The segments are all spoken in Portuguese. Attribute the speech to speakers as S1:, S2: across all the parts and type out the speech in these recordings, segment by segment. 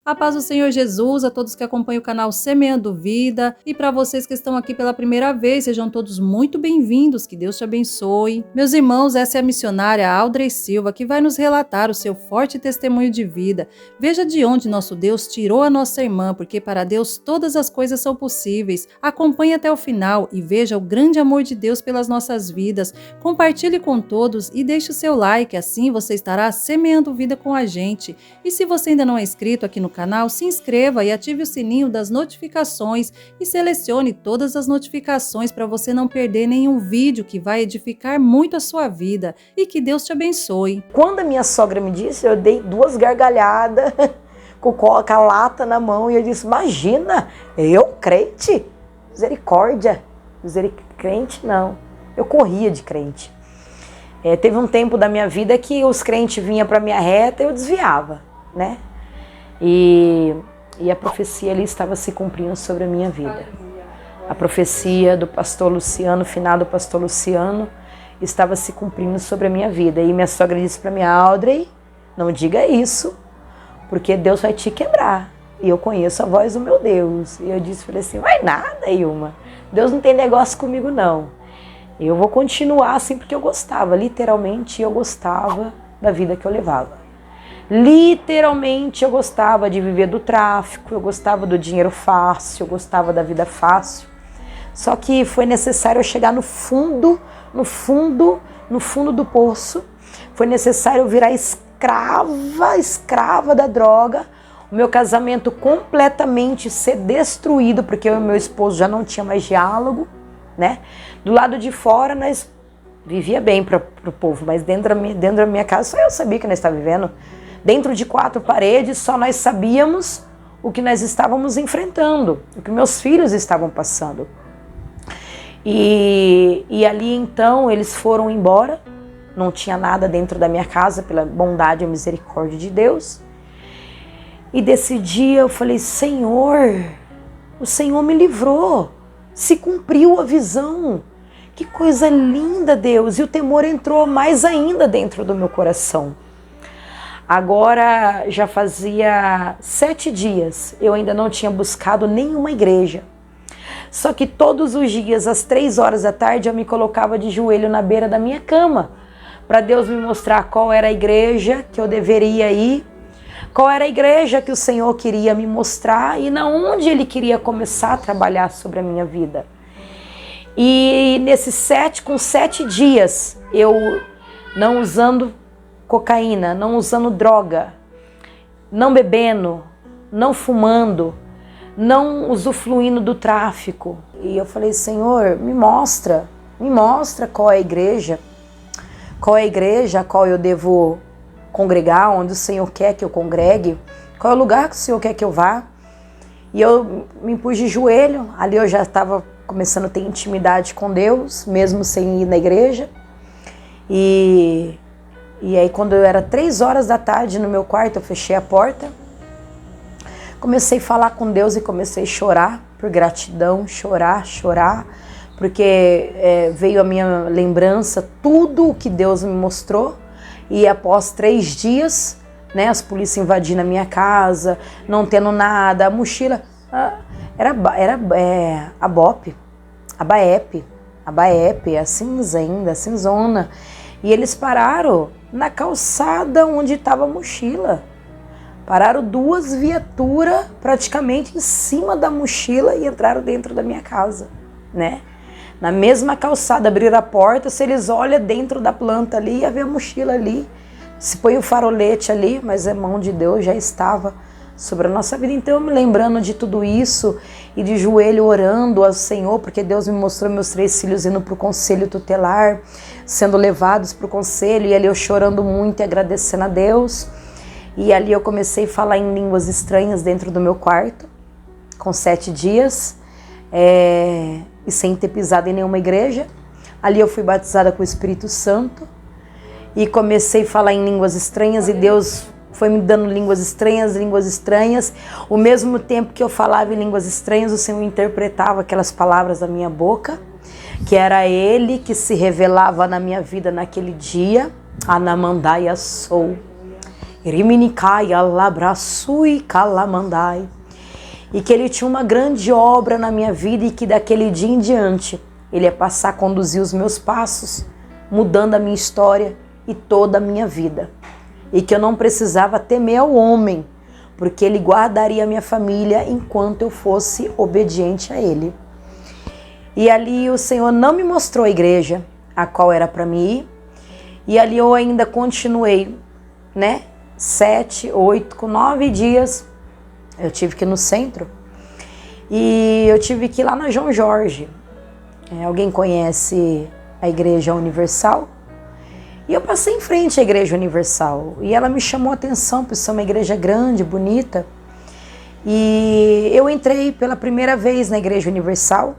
S1: A paz do Senhor Jesus, a todos que acompanham o canal Semeando Vida e para vocês que estão aqui pela primeira vez, sejam todos muito bem-vindos, que Deus te abençoe. Meus irmãos, essa é a missionária Audrey Silva que vai nos relatar o seu forte testemunho de vida. Veja de onde nosso Deus tirou a nossa irmã, porque para Deus todas as coisas são possíveis. Acompanhe até o final e veja o grande amor de Deus pelas nossas vidas. Compartilhe com todos e deixe o seu like, assim você estará semeando vida com a gente. E se você ainda não é inscrito aqui no canal, se inscreva e ative o sininho das notificações e selecione todas as notificações para você não perder nenhum vídeo que vai edificar muito a sua vida. E que Deus te abençoe.
S2: Quando a minha sogra me disse, eu dei 2 gargalhadas com a lata na mão e eu disse, imagina, eu crente? Misericórdia, crente não. Eu corria de crente. Teve um tempo da minha vida que os crentes vinham para minha reta e eu desviava, né? E a profecia ali estava se cumprindo sobre a minha vida. A profecia do pastor Luciano, finado pastor Luciano, estava se cumprindo sobre a minha vida. E minha sogra disse para mim, Audrey, não diga isso, porque Deus vai te quebrar. E eu conheço a voz do meu Deus. E eu falei assim, vai nada, Ilma. Deus não tem negócio comigo, não. Eu vou continuar assim porque eu gostava. Literalmente, eu gostava da vida que eu levava. Literalmente, eu gostava de viver do tráfico, eu gostava do dinheiro fácil, eu gostava da vida fácil. Só que foi necessário eu chegar no fundo do poço. Foi necessário eu virar escrava da droga. O meu casamento completamente ser destruído, porque eu e meu esposo já não tinha mais diálogo, né? Do lado de fora nós vivia bem para o povo, mas dentro da minha casa só eu sabia que nós estávamos vivendo. Dentro de 4 paredes só nós sabíamos o que nós estávamos enfrentando, o que meus filhos estavam passando. E ali então eles foram embora, não tinha nada dentro da minha casa, pela bondade e misericórdia de Deus. E desse dia eu falei, Senhor, o Senhor me livrou, se cumpriu a visão. Que coisa linda, Deus! E o temor entrou mais ainda dentro do meu coração. Agora já fazia 7 dias, eu ainda não tinha buscado nenhuma igreja. Só que todos os dias, às 3 horas da tarde, eu me colocava de joelho na beira da minha cama, para Deus me mostrar qual era a igreja que eu deveria ir, qual era a igreja que o Senhor queria me mostrar e na onde Ele queria começar a trabalhar sobre a minha vida. E com 7 dias, eu não usando cocaína, não usando droga, não bebendo, não fumando, não usufruindo do tráfico. E eu falei, Senhor, me mostra qual é a igreja a qual eu devo congregar, onde o Senhor quer que eu congregue, qual é o lugar que o Senhor quer que eu vá. E eu me pus de joelho, ali eu já estava começando a ter intimidade com Deus, mesmo sem ir na igreja. E aí quando eu era 3 horas da tarde no meu quarto, eu fechei a porta, comecei a falar com Deus e comecei a chorar por gratidão, chorar, porque veio a minha lembrança, tudo o que Deus me mostrou. E após 3 dias, né, as polícias invadindo a minha casa, não tendo nada, a mochila, era a BOP, a BAEP, a cinza ainda, a cinzona. E eles pararam na calçada onde estava a mochila. Pararam 2 viaturas praticamente em cima da mochila e entraram dentro da minha casa, né? Na mesma calçada, abriram a porta, se eles olham dentro da planta ali, ia ver a mochila ali. Se põe o farolete ali, mas a mão de Deus já estava sobre a nossa vida. Então eu me lembrando de tudo isso e de joelho orando ao Senhor, porque Deus me mostrou meus 3 filhos indo para o conselho tutelar, sendo levados para o conselho, e ali eu chorando muito e agradecendo a Deus. E ali eu comecei a falar em línguas estranhas dentro do meu quarto, com 7 dias, e sem ter pisado em nenhuma igreja. Ali eu fui batizada com o Espírito Santo e comecei a falar em línguas estranhas, e Deus foi me dando línguas estranhas. Ao mesmo tempo que eu falava em línguas estranhas, o Senhor interpretava aquelas palavras da minha boca, que era Ele que se revelava na minha vida naquele dia, Anamandaya Sou. Riminikai alabraçui calamandai. E que Ele tinha uma grande obra na minha vida e que daquele dia em diante Ele ia passar a conduzir os meus passos, mudando a minha história e toda a minha vida. E que eu não precisava temer ao homem, porque Ele guardaria a minha família enquanto eu fosse obediente a Ele. E ali o Senhor não me mostrou a igreja a qual era para mim ir. E ali eu ainda continuei, 7, 8, com 9 dias, eu tive que ir no centro. E eu tive que ir lá na João Jorge. Alguém conhece a Igreja Universal? E eu passei em frente à Igreja Universal. E ela me chamou a atenção, por ser uma igreja grande, bonita. E eu entrei pela primeira vez na Igreja Universal,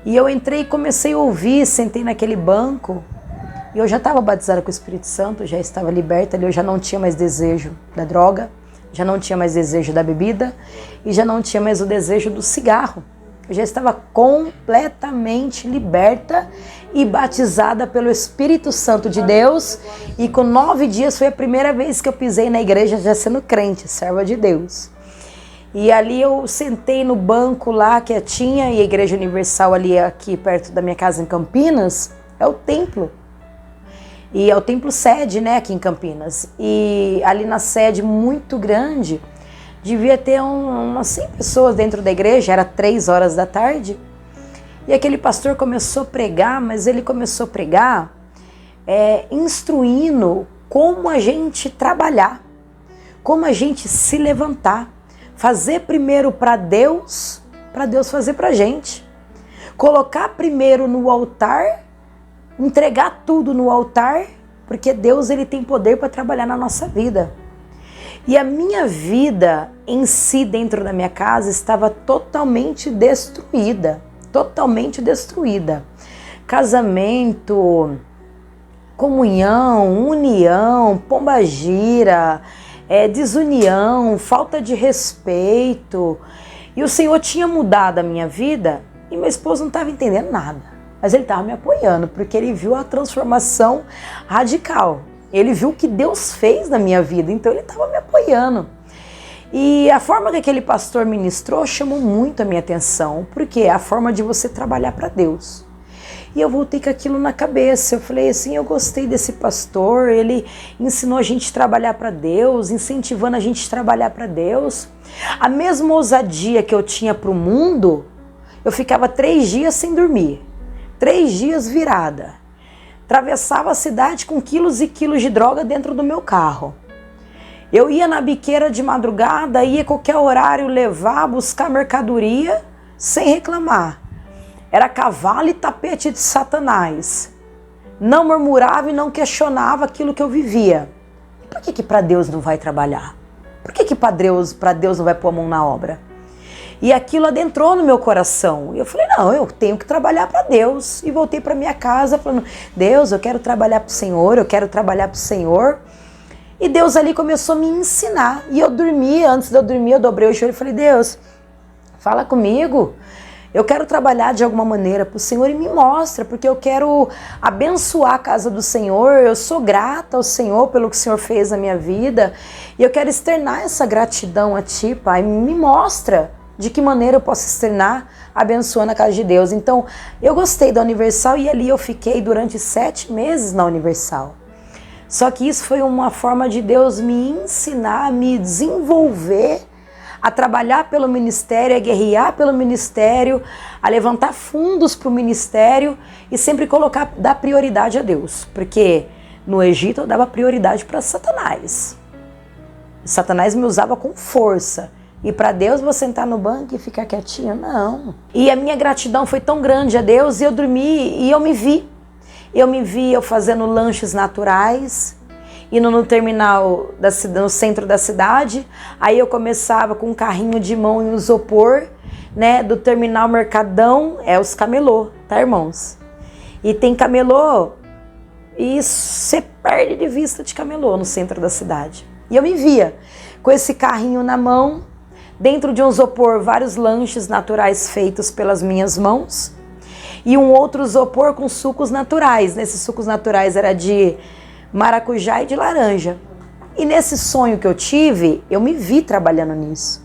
S2: E eu entrei e comecei a ouvir, sentei naquele banco. E eu já estava batizada com o Espírito Santo, já estava liberta ali, eu já não tinha mais desejo da droga, já não tinha mais desejo da bebida e já não tinha mais o desejo do cigarro. Eu já estava completamente liberta e batizada pelo Espírito Santo de Deus. E com 9 dias foi a primeira vez que eu pisei na igreja já sendo crente, serva de Deus. E ali eu sentei no banco lá quietinha, e a Igreja Universal ali aqui perto da minha casa em Campinas é o templo. E é o templo sede, aqui em Campinas. E ali na sede muito grande, devia ter umas 100 pessoas dentro da igreja, era 3 horas da tarde. E aquele pastor começou a pregar, mas ele começou a pregar instruindo como a gente trabalhar, como a gente se levantar, fazer primeiro para Deus fazer para a gente. Colocar primeiro no altar, entregar tudo no altar, porque Deus ele tem poder para trabalhar na nossa vida. E a minha vida em si, dentro da minha casa, estava totalmente destruída. Totalmente destruída. Casamento, comunhão, união, pombagira, desunião, falta de respeito. E o Senhor tinha mudado a minha vida e meu esposo não estava entendendo nada. Mas ele estava me apoiando, porque ele viu a transformação radical. Ele viu o que Deus fez na minha vida, então ele estava me apoiando. E a forma que aquele pastor ministrou chamou muito a minha atenção, porque é a forma de você trabalhar para Deus. E eu voltei com aquilo na cabeça, eu falei assim, eu gostei desse pastor, ele ensinou a gente a trabalhar para Deus, incentivando a gente a trabalhar para Deus. A mesma ousadia que eu tinha para o mundo, eu ficava 3 dias sem dormir, 3 dias virada. Atravessava a cidade com quilos e quilos de droga dentro do meu carro. Eu ia na biqueira de madrugada, ia a qualquer horário levar, buscar mercadoria, sem reclamar. Era cavalo e tapete de Satanás. Não murmurava e não questionava aquilo que eu vivia. Por que para Deus não vai trabalhar? Por que para Deus não vai pôr a mão na obra? E aquilo adentrou no meu coração. E eu falei, não, eu tenho que trabalhar para Deus. E voltei para minha casa falando, Deus, eu quero trabalhar para o Senhor, eu quero trabalhar para o Senhor. E Deus ali começou a me ensinar. E eu dormi, antes de eu dormir, eu dobrei o joelho e falei, Deus, fala comigo. Eu quero trabalhar de alguma maneira para o Senhor e me mostra, porque eu quero abençoar a casa do Senhor. Eu sou grata ao Senhor pelo que o Senhor fez na minha vida. E eu quero externar essa gratidão a Ti, Pai. Me mostra de que maneira eu posso externar abençoando a casa de Deus. Então, eu gostei da Universal e ali eu fiquei durante 7 meses na Universal. Só que isso foi uma forma de Deus me ensinar, me desenvolver, a trabalhar pelo ministério, a guerrear pelo ministério, a levantar fundos para o ministério e sempre dar prioridade a Deus. Porque no Egito eu dava prioridade para Satanás. Satanás me usava com força. E para Deus vou sentar no banco e ficar quietinha? Não. E a minha gratidão foi tão grande a Deus, e eu dormi e eu me vi. Eu me vi eu fazendo lanches naturais, indo no terminal, no centro da cidade. Aí eu começava com um carrinho de mão em isopor, do terminal Mercadão, os camelô, tá, irmãos? E tem camelô, e você perde de vista de camelô no centro da cidade. E eu me via com esse carrinho na mão, dentro de um isopor, vários lanches naturais feitos pelas minhas mãos, e um outro isopor com sucos naturais. Nesses sucos naturais era de maracujá e de laranja. E nesse sonho que eu tive, eu me vi trabalhando nisso.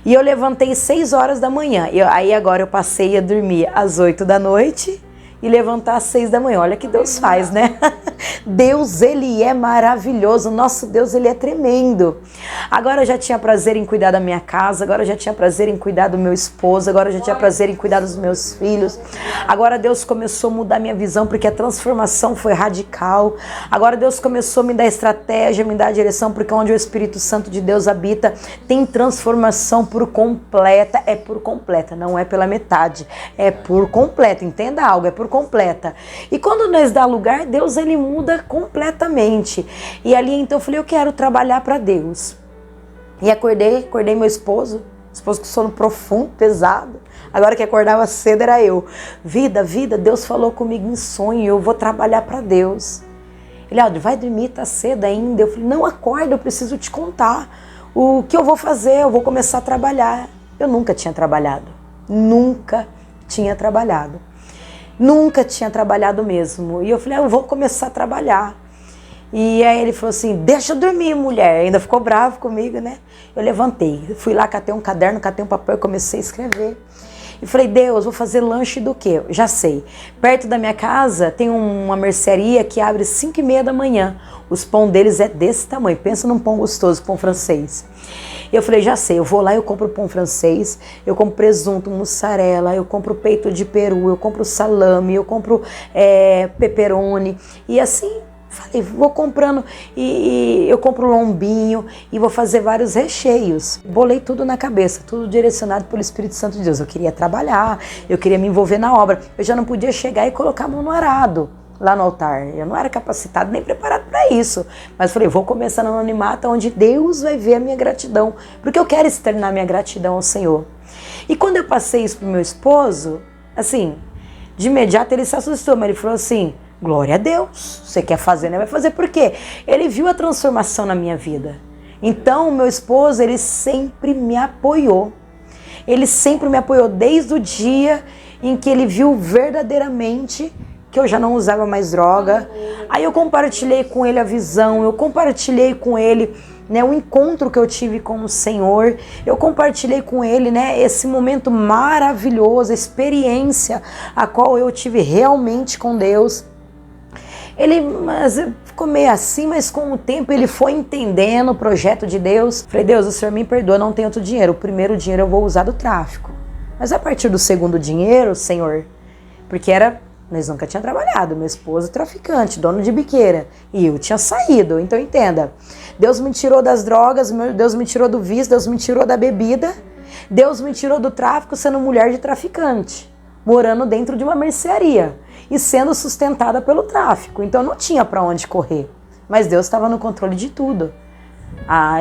S2: E eu levantei 6 horas da manhã. Aí agora eu passei a dormir às 8 da noite e levantar às 6 da manhã. Olha que Deus faz, né? Deus, Ele é maravilhoso. Nosso Deus, Ele é tremendo. Agora eu já tinha prazer em cuidar da minha casa. Agora eu já tinha prazer em cuidar do meu esposo. Agora eu já tinha prazer em cuidar dos meus filhos. Agora Deus começou a mudar minha visão, porque a transformação foi radical. Agora Deus começou a me dar estratégia, me dar direção, porque onde o Espírito Santo de Deus habita, tem transformação por completa. É por completa, não é pela metade. É por completa, entenda algo, é por completa. E quando nós dá lugar, Deus, Ele muda completamente. E ali então eu falei, eu quero trabalhar para Deus. E acordei meu esposo com sono profundo, pesado. Agora que acordava cedo era eu. Vida, Deus falou comigo em sonho, eu vou trabalhar para Deus. Ele, Audrey, vai dormir, tá cedo ainda. Eu falei, não, acorda, eu preciso te contar o que eu vou fazer, eu vou começar a trabalhar. Eu nunca tinha trabalhado mesmo. E eu falei, eu vou começar a trabalhar. E aí ele falou assim, deixa eu dormir, mulher. Ainda ficou bravo comigo, né? Eu levantei, fui lá, catei um caderno, catei um papel e comecei a escrever. E falei, Deus, vou fazer lanche do quê? Já sei. Perto da minha casa tem uma mercearia que abre 5h30 da manhã. Os pão deles é desse tamanho. Pensa num pão gostoso, pão francês. Eu falei, já sei, eu vou lá, eu compro pão francês, eu compro presunto, mussarela, eu compro peito de peru, eu compro salame, eu compro pepperoni. E assim, falei, vou comprando e eu compro lombinho e vou fazer vários recheios. Bolei tudo na cabeça, tudo direcionado pelo Espírito Santo de Deus. Eu queria trabalhar, eu queria me envolver na obra. Eu já não podia chegar e colocar a mão no arado lá no altar. Eu não era capacitado nem preparado para isso. Mas falei, vou começar no anonimato onde Deus vai ver a minha gratidão. Porque eu quero externar minha gratidão ao Senhor. E quando eu passei isso pro meu esposo, assim, de imediato ele se assustou, mas ele falou assim, glória a Deus, você quer fazer, né? Vai fazer por quê? Ele viu a transformação na minha vida. Então, o meu esposo, ele sempre me apoiou. Ele sempre me apoiou desde o dia em que ele viu verdadeiramente que eu já não usava mais droga. Aí eu compartilhei com ele a visão, eu compartilhei com ele, né, o encontro que eu tive com o Senhor, eu compartilhei com ele, né, esse momento maravilhoso, a experiência a qual eu tive realmente com Deus. Ele ficou meio assim, mas com o tempo ele foi entendendo o projeto de Deus. Falei, Deus, o Senhor me perdoa, não tenho outro dinheiro. O primeiro dinheiro eu vou usar do tráfico. Mas a partir do segundo dinheiro, Senhor, porque nós nunca tinha trabalhado, meu esposo traficante, dono de biqueira, e eu tinha saído, então entenda, Deus me tirou das drogas, Deus me tirou do vício, Deus me tirou da bebida, Deus me tirou do tráfico sendo mulher de traficante, morando dentro de uma mercearia e sendo sustentada pelo tráfico, então não tinha para onde correr, mas Deus estava no controle de tudo.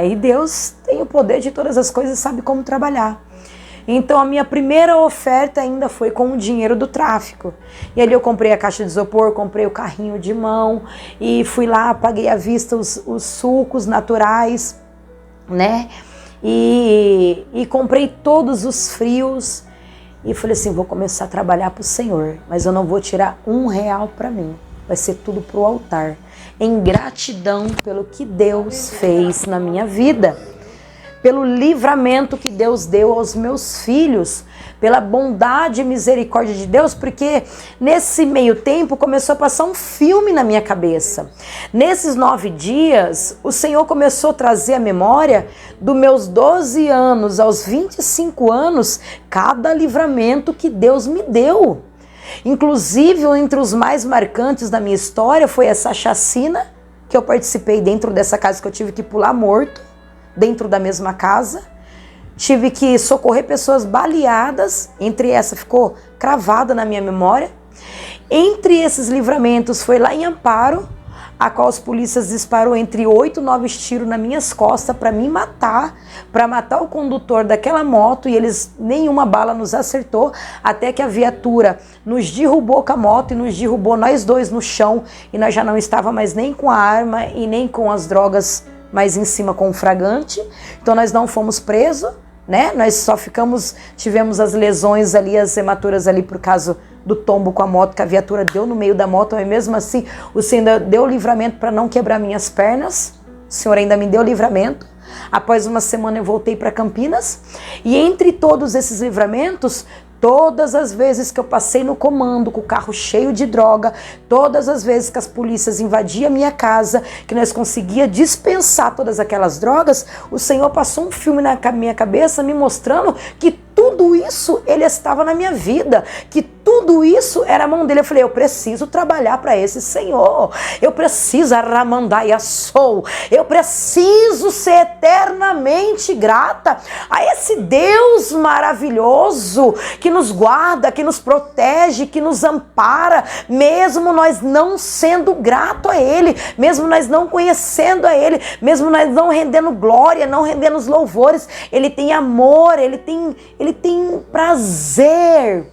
S2: E Deus tem o poder de todas as coisas, sabe como trabalhar. Então a minha primeira oferta ainda foi com o dinheiro do tráfico. E ali eu comprei a caixa de isopor, comprei o carrinho de mão e fui lá, paguei à vista os sucos naturais, né? E comprei todos os frios e falei assim, vou começar a trabalhar para o Senhor, mas eu não vou tirar R$1 para mim, vai ser tudo para o altar, em gratidão pelo que Deus fez na minha vida. Pelo livramento que Deus deu aos meus filhos, pela bondade e misericórdia de Deus, porque nesse meio tempo começou a passar um filme na minha cabeça. Nesses 9 dias, o Senhor começou a trazer a memória dos meus 12 anos aos 25 anos, cada livramento que Deus me deu. Inclusive, entre os mais marcantes da minha história foi essa chacina que eu participei dentro dessa casa, que eu tive que pular morto dentro da mesma casa, tive que socorrer pessoas baleadas, entre essa ficou cravada na minha memória. Entre esses livramentos foi lá em Amparo, a qual os polícias disparou entre 8 e 9 tiros nas minhas costas para me matar, para matar o condutor daquela moto, e nenhuma bala nos acertou, até que a viatura nos derrubou com a moto e nos derrubou nós dois no chão, e nós já não estava mais nem com a arma e nem com as drogas mais em cima com o fragante. Então nós não fomos presos, né? Nós só tivemos as lesões ali, as hematuras ali por causa do tombo com a moto, que a viatura deu no meio da moto, mas mesmo assim o Senhor deu livramento para não quebrar minhas pernas. O Senhor ainda me deu livramento. Após uma semana eu voltei para Campinas, e entre todos esses livramentos, todas as vezes que eu passei no comando com o carro cheio de droga, todas as vezes que as polícias invadiam a minha casa, que nós conseguíamos dispensar todas aquelas drogas, o Senhor passou um filme na minha cabeça me mostrando que tudo isso Ele estava na minha vida, que tudo isso era a mão dele. Eu falei, eu preciso trabalhar para esse Senhor, eu preciso eu preciso ser eternamente grata a esse Deus maravilhoso que nos guarda, que nos protege, que nos ampara, mesmo nós não sendo grato a Ele, mesmo nós não conhecendo a Ele, mesmo nós não rendendo glória, não rendendo os louvores. Ele tem amor, Ele tem prazer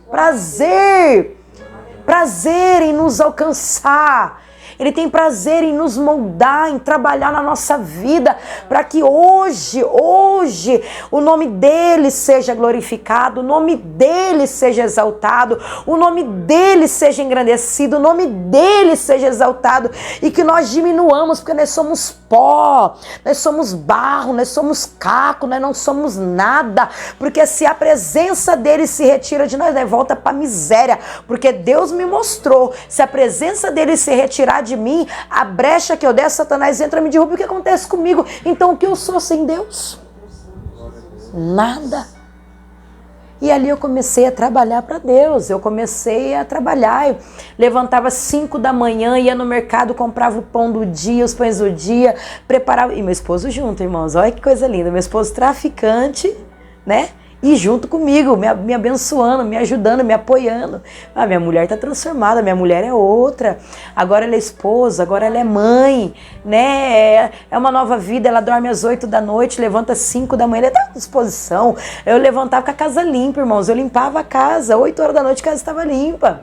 S2: em nos alcançar. Ele tem prazer em nos moldar, em trabalhar na nossa vida, para que hoje, o nome dele seja glorificado, o nome dele seja exaltado, o nome dele seja engrandecido, o nome dele seja exaltado, e que nós diminuamos, porque nós somos pó, nós somos barro, nós somos caco, nós não somos nada, porque se a presença dele se retira de nós, nós volta para a miséria, porque Deus me mostrou, se a presença dele se retirar de mim, a brecha que eu der, Satanás entra e me derruba. O que acontece comigo? Então o que eu sou sem Deus? Nada. E ali eu comecei a trabalhar para Deus, eu levantava 5 da manhã, ia no mercado, comprava o pão do dia, os pães do dia, preparava, e meu esposo junto, irmãos, olha que coisa linda, meu esposo traficante, né? E junto comigo, me abençoando, me ajudando, me apoiando. Minha mulher está transformada, minha mulher é outra. Agora ela é esposa, agora ela é mãe, né? É uma nova vida, ela dorme às 8 da noite, levanta às 5 da manhã, ela está à disposição. Eu levantava com a casa limpa, irmãos, eu limpava a casa, 8 horas da noite a casa estava limpa.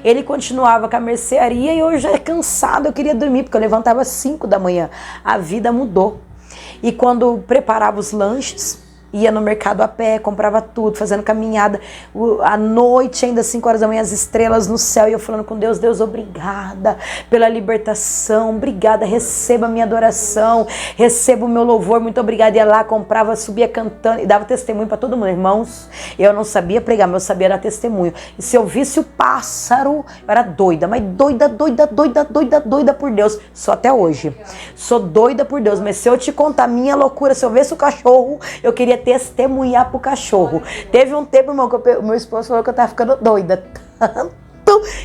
S2: Ele continuava com a mercearia e eu já cansado, eu queria dormir, porque eu levantava às 5 da manhã. A vida mudou. E quando preparava os lanches, ia no mercado a pé, comprava tudo, fazendo caminhada, à noite, ainda 5 horas da manhã, as estrelas no céu, e eu falando com Deus, Deus, obrigada pela libertação, obrigada, receba a minha adoração, receba o meu louvor, muito obrigada. Ia lá, comprava, subia cantando e dava testemunho para todo mundo. Irmãos, eu não sabia pregar, mas eu sabia dar testemunho. E se eu visse o pássaro, eu era doida, mas doida por Deus, só até hoje. Sou doida por Deus, mas se eu te contar minha loucura, se eu visse o cachorro, eu queria testemunhar pro cachorro. Teve um tempo, irmão, que o meu esposo falou que eu tava ficando doida, tanto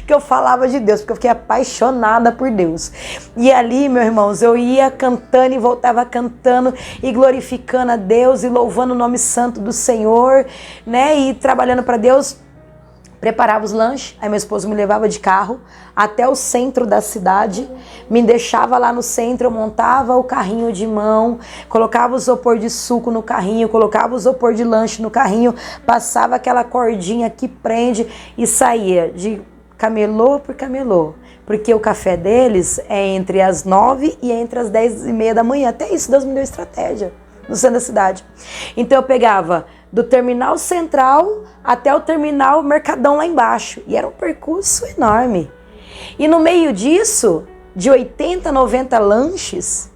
S2: que eu falava de Deus, porque eu fiquei apaixonada por Deus. E ali, meus irmãos, eu ia cantando e voltava cantando e glorificando a Deus e louvando o nome santo do Senhor, né? E trabalhando para Deus. Preparava os lanches, aí meu esposo me levava de carro até o centro da cidade, me deixava lá no centro, eu montava o carrinho de mão, colocava o isopor de suco no carrinho, colocava o isopor de lanche no carrinho, passava aquela cordinha que prende e saía de camelô por camelô, porque o café deles é entre as 9 e entre as 10h30 da manhã, até isso Deus me deu estratégia no centro da cidade. Então eu pegava do terminal central até o terminal Mercadão lá embaixo. E era um percurso enorme. E no meio disso, de 80 a 90 lanches,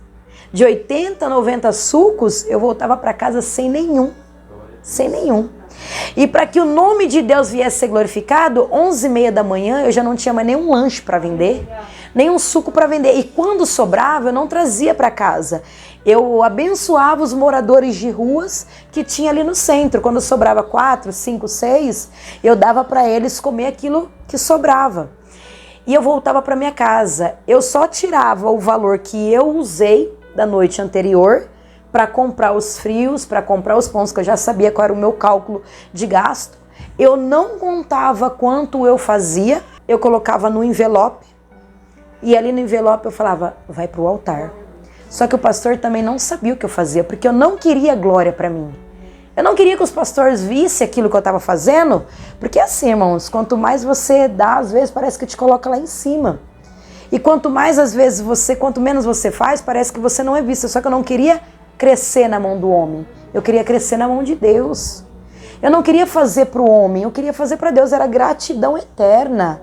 S2: de 80 a 90 sucos, eu voltava para casa sem nenhum. Sem nenhum. E para que o nome de Deus viesse a ser glorificado, 11h30 da manhã eu já não tinha mais nenhum lanche para vender, nenhum suco para vender. E quando sobrava, eu não trazia para casa. Eu abençoava os moradores de ruas que tinha ali no centro. Quando sobrava 4, 5, 6, eu dava para eles comer aquilo que sobrava. E eu voltava para minha casa. Eu só tirava o valor que eu usei da noite anterior para comprar os frios, para comprar os pães, que eu já sabia qual era o meu cálculo de gasto. Eu não contava quanto eu fazia, eu colocava no envelope. E ali no envelope eu falava, vai para o altar. Só que o pastor também não sabia o que eu fazia, porque eu não queria glória para mim. Eu não queria que os pastores vissem aquilo que eu estava fazendo, porque assim, irmãos, quanto mais você dá, às vezes parece que te coloca lá em cima. E quanto mais, às vezes, quanto menos você faz, parece que você não é visto. Só que eu não queria crescer na mão do homem, eu queria crescer na mão de Deus. Eu não queria fazer para o homem, eu queria fazer para Deus, era gratidão eterna.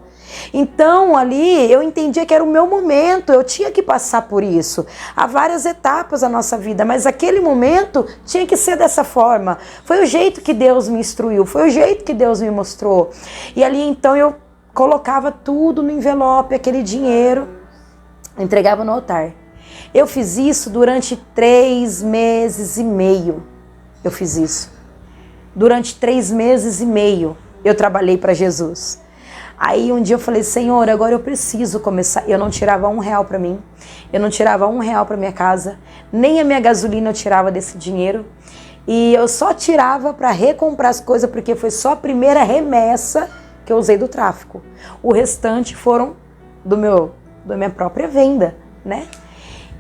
S2: Então ali eu entendia que era o meu momento, eu tinha que passar por isso. Há várias etapas na nossa vida, mas aquele momento tinha que ser dessa forma. Foi o jeito que Deus me instruiu, foi o jeito que Deus me mostrou. E ali então eu colocava tudo no envelope, aquele dinheiro, entregava no altar. Eu fiz isso durante 3 meses e meio. Eu fiz isso. Durante 3 meses e meio eu trabalhei para Jesus. Aí um dia eu falei, Senhor, agora eu preciso começar. Eu não tirava R$1 para mim, eu não tirava R$1 para minha casa, nem a minha gasolina eu tirava desse dinheiro. E eu só tirava para recomprar as coisas, porque foi só a primeira remessa que eu usei do tráfico. O restante foram da minha própria venda, né?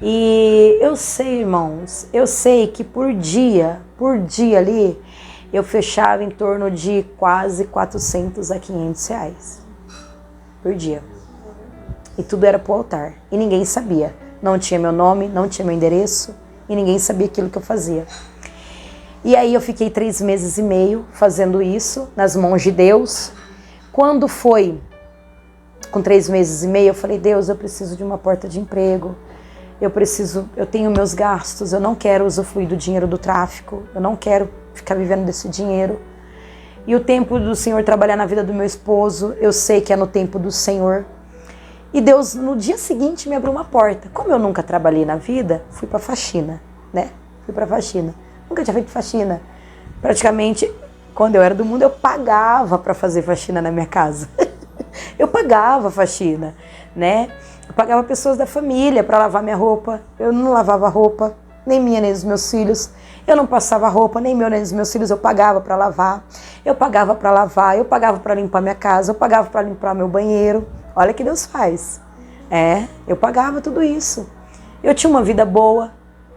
S2: E eu sei, irmãos, eu sei que por dia ali, eu fechava em torno de quase 400 a 500 reais por dia. E tudo era pro altar. E ninguém sabia. Não tinha meu nome, não tinha meu endereço, e ninguém sabia aquilo que eu fazia. E aí eu fiquei 3 meses e meio fazendo isso, nas mãos de Deus. Quando foi com 3 meses e meio, eu falei, Deus, eu preciso de uma porta de emprego. Eu tenho meus gastos, eu não quero usufruir do dinheiro do tráfico, eu não quero ficar vivendo desse dinheiro. E o tempo do Senhor trabalhar na vida do meu esposo, eu sei que é no tempo do Senhor. E Deus, no dia seguinte, me abriu uma porta. Como eu nunca trabalhei na vida, fui pra faxina, né? Fui pra faxina. Nunca tinha feito faxina. Praticamente, quando eu era do mundo, eu pagava pra fazer faxina na minha casa. Eu pagava faxina, né? Eu pagava pessoas da família para lavar minha roupa. Eu não lavava roupa, nem minha, nem dos meus filhos. Eu não passava roupa, nem meu, nem dos meus filhos. Eu pagava para lavar. Eu pagava para lavar. Eu pagava para limpar minha casa. Eu pagava para limpar meu banheiro. Olha o que Deus faz. Eu pagava tudo isso. Eu tinha uma vida boa.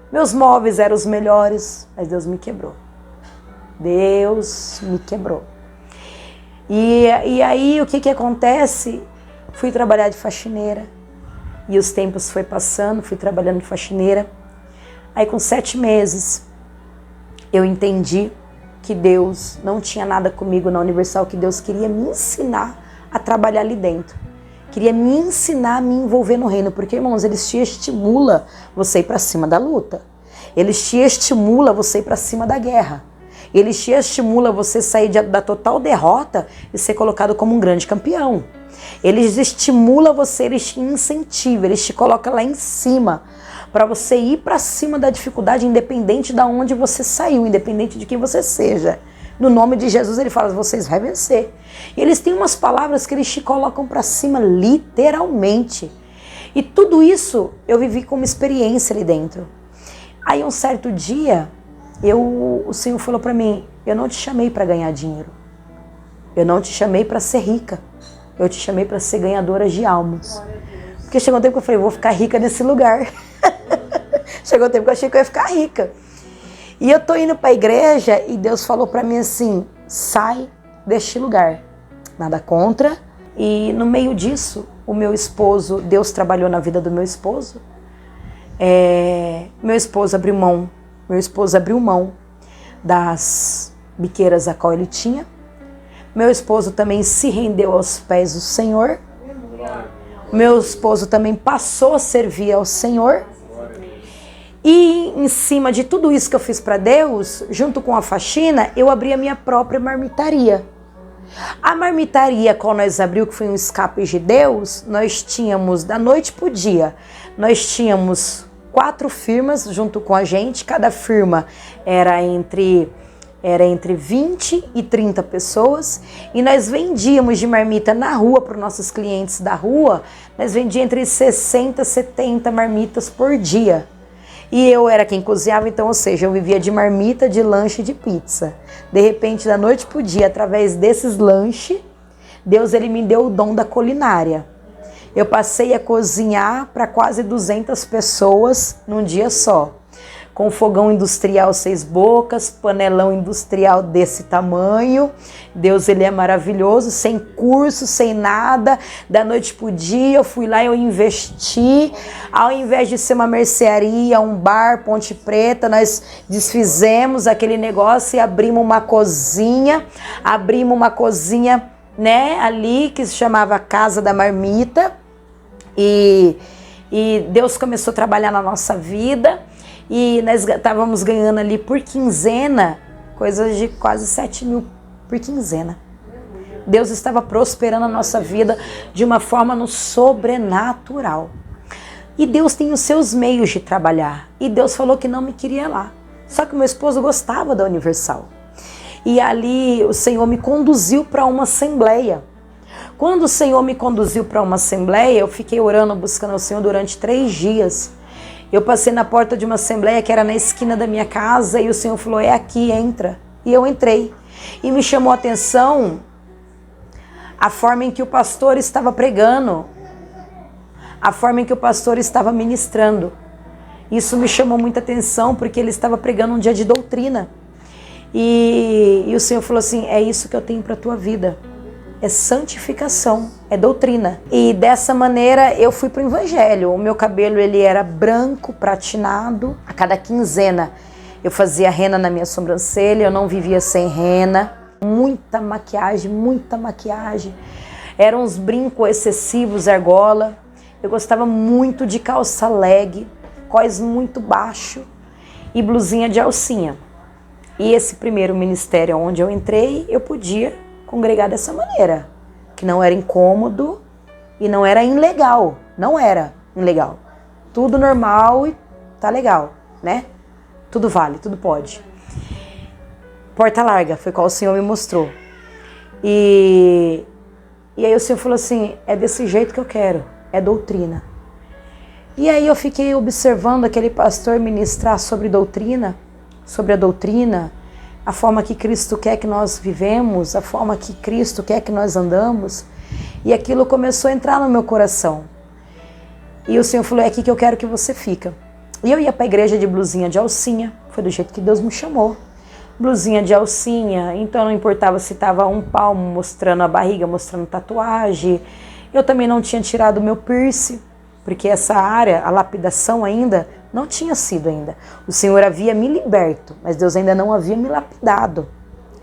S2: Meus móveis eram os melhores. Mas Deus me quebrou. Deus me quebrou. E aí o que acontece? Fui trabalhar de faxineira. E os tempos foi passando, fui trabalhando de faxineira. Aí com 7 meses, eu entendi que Deus não tinha nada comigo na Universal, que Deus queria me ensinar a trabalhar ali dentro. Queria me ensinar a me envolver no reino, porque, irmãos, eles te estimulam você ir para cima da luta. Eles te estimulam você ir para cima da guerra. Eles te estimulam você sair da total derrota e ser colocado como um grande campeão. Eles estimulam você, eles te incentivam, eles te colocam lá em cima para você ir para cima da dificuldade, independente de onde você saiu, independente de quem você seja. No nome de Jesus ele fala, vocês vão vencer. E eles têm umas palavras que eles te colocam para cima literalmente. E tudo isso eu vivi como experiência ali dentro. Aí um certo dia, o Senhor falou para mim, eu não te chamei para ganhar dinheiro. Eu não te chamei para ser rica. Eu te chamei para ser ganhadora de almas. Porque chegou um tempo que eu falei, vou ficar rica nesse lugar. Chegou um tempo que eu achei que eu ia ficar rica. E eu tô indo para a igreja e Deus falou para mim assim, sai deste lugar. Nada contra. E no meio disso, o meu esposo, Deus trabalhou na vida do meu esposo. Meu esposo abriu mão das biqueiras a qual ele tinha. Meu esposo também se rendeu aos pés do Senhor. Meu esposo também passou a servir ao Senhor. E em cima de tudo isso que eu fiz para Deus, junto com a faxina, eu abri a minha própria marmitaria. A marmitaria, qual nós abrimos, que foi um escape de Deus, nós tínhamos, da noite pro dia, nós tínhamos 4 firmas junto com a gente. Cada firma era entre 20 e 30 pessoas, e nós vendíamos de marmita na rua para os nossos clientes da rua, nós vendíamos entre 60 e 70 marmitas por dia. E eu era quem cozinhava, então, ou seja, eu vivia de marmita, de lanche e de pizza. De repente, da noite pro dia, através desses lanches, Deus ele me deu o dom da culinária. Eu passei a cozinhar para quase 200 pessoas num dia só. com fogão industrial 6 bocas, panelão industrial desse tamanho. Deus, ele é maravilhoso, sem curso, sem nada. Da noite pro dia eu fui lá e eu investi. Ao invés de ser uma mercearia, um bar, Ponte Preta, nós desfizemos aquele negócio e abrimos uma cozinha. Né, ali que se chamava Casa da Marmita. E Deus começou a trabalhar na nossa vida. E nós estávamos ganhando ali por quinzena, coisas de quase 7 mil por quinzena. Deus estava prosperando a nossa vida de uma forma no sobrenatural. E Deus tem os seus meios de trabalhar. E Deus falou que não me queria lá. Só que meu esposo gostava da Universal. E ali o Senhor me conduziu para uma assembleia. Quando o Senhor me conduziu para uma assembleia, eu fiquei orando, buscando o Senhor durante 3 dias. Eu passei na porta de uma assembleia que era na esquina da minha casa e o Senhor falou, é aqui, entra. E eu entrei. E me chamou a atenção a forma em que o pastor estava pregando, a forma em que o pastor estava ministrando. Isso me chamou muita atenção porque ele estava pregando um dia de doutrina. E o Senhor falou assim, é isso que eu tenho para a tua vida. É santificação, é doutrina. E dessa maneira eu fui pro evangelho. O meu cabelo ele era branco, pratinado. A cada quinzena eu fazia rena na minha sobrancelha, eu não vivia sem rena. Muita maquiagem, muita maquiagem. Eram uns brincos excessivos, argola. Eu gostava muito de calça leg, cós muito baixo e blusinha de alcinha. E esse primeiro ministério onde eu entrei, eu podia congregar dessa maneira, que não era incômodo e não era ilegal, não era ilegal. Tudo normal e tá legal, né? Tudo vale, tudo pode. Porta larga, foi qual o Senhor me mostrou. E aí o Senhor falou assim, é desse jeito que eu quero, é doutrina. E aí eu fiquei observando aquele pastor ministrar sobre doutrina, sobre a doutrina, a forma que Cristo quer que nós vivemos, a forma que Cristo quer que nós andamos. E aquilo começou a entrar no meu coração. E o Senhor falou, é aqui que eu quero que você fica. E eu ia para a igreja de blusinha de alcinha, foi do jeito que Deus me chamou. Blusinha de alcinha, então não importava se estava um palmo mostrando a barriga, mostrando tatuagem. Eu também não tinha tirado o meu piercing, porque essa área, a lapidação ainda, não tinha sido ainda. O Senhor havia me liberto, mas Deus ainda não havia me lapidado.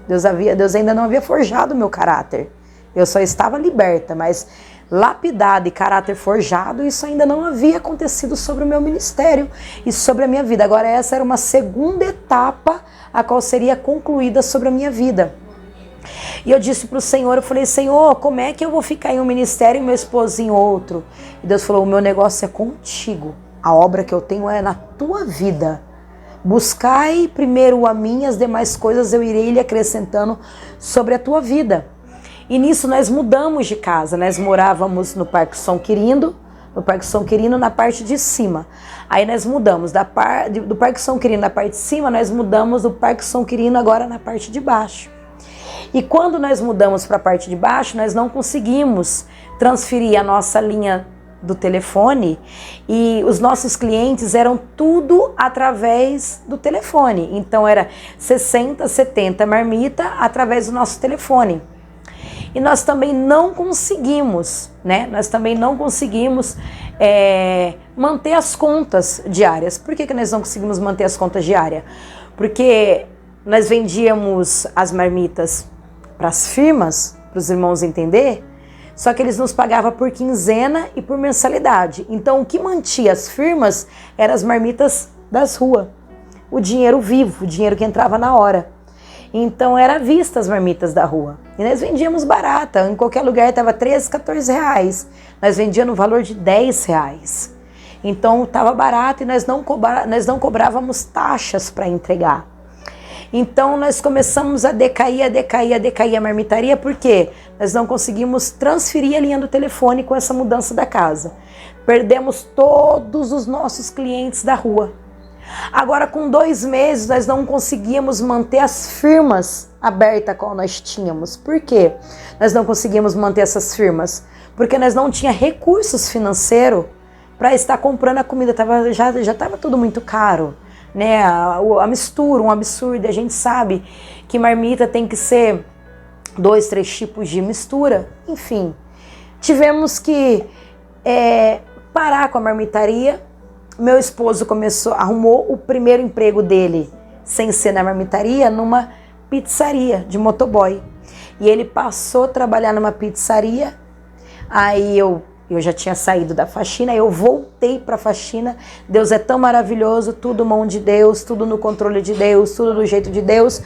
S2: Deus ainda não havia forjado o meu caráter. Eu só estava liberta, mas lapidada e caráter forjado, isso ainda não havia acontecido sobre o meu ministério e sobre a minha vida. Agora essa era uma segunda etapa, a qual seria concluída sobre a minha vida. E eu disse para o Senhor, eu falei, Senhor, como é que eu vou ficar em um ministério e meu esposo em outro? E Deus falou, o meu negócio é contigo. A obra que eu tenho é na tua vida. Buscai primeiro a mim, as demais coisas eu irei lhe acrescentando sobre a tua vida. E nisso nós mudamos de casa. Nós morávamos no Parque São Quirino, na parte de cima. Aí nós mudamos do Parque São Quirino na parte de cima, nós mudamos do Parque São Quirino agora na parte de baixo. E quando nós mudamos para a parte de baixo, nós não conseguimos transferir a nossa linha do telefone e os nossos clientes eram tudo através do telefone. Então era 60, 70 marmita através do nosso telefone. E nós também não conseguimos, né? Manter as contas diárias. Por que nós não conseguimos manter as contas diárias? Porque nós vendíamos as marmitas para as firmas, para os irmãos entender. Só que eles nos pagavam por quinzena e por mensalidade. Então o que mantinha as firmas eram as marmitas das ruas. O dinheiro vivo, o dinheiro que entrava na hora. Então era à vista as marmitas da rua. E nós vendíamos barata. Em qualquer lugar estava 13, 14 reais. Nós vendíamos no valor de 10 reais. Então estava barato e nós não cobrávamos taxas para entregar. Então nós começamos a decair a marmitaria, porque nós não conseguimos transferir a linha do telefone com essa mudança da casa. Perdemos todos os nossos clientes da rua. Agora com 2 meses nós não conseguíamos manter as firmas abertas como nós tínhamos. Por quê? Nós não conseguíamos manter essas firmas? Porque nós não tínhamos recursos financeiros para estar comprando a comida. Já estava tudo muito caro. né, a mistura, um absurdo. A gente sabe que marmita tem que ser 2, 3 tipos de mistura. Enfim, tivemos que parar com a marmitaria. Meu esposo arrumou o primeiro emprego dele, sem ser na marmitaria, numa pizzaria de motoboy. E ele passou a trabalhar numa pizzaria. Aí eu já tinha saído da faxina, eu voltei para a faxina. Deus é tão maravilhoso, tudo mão de Deus, tudo no controle de Deus, tudo do jeito de Deus,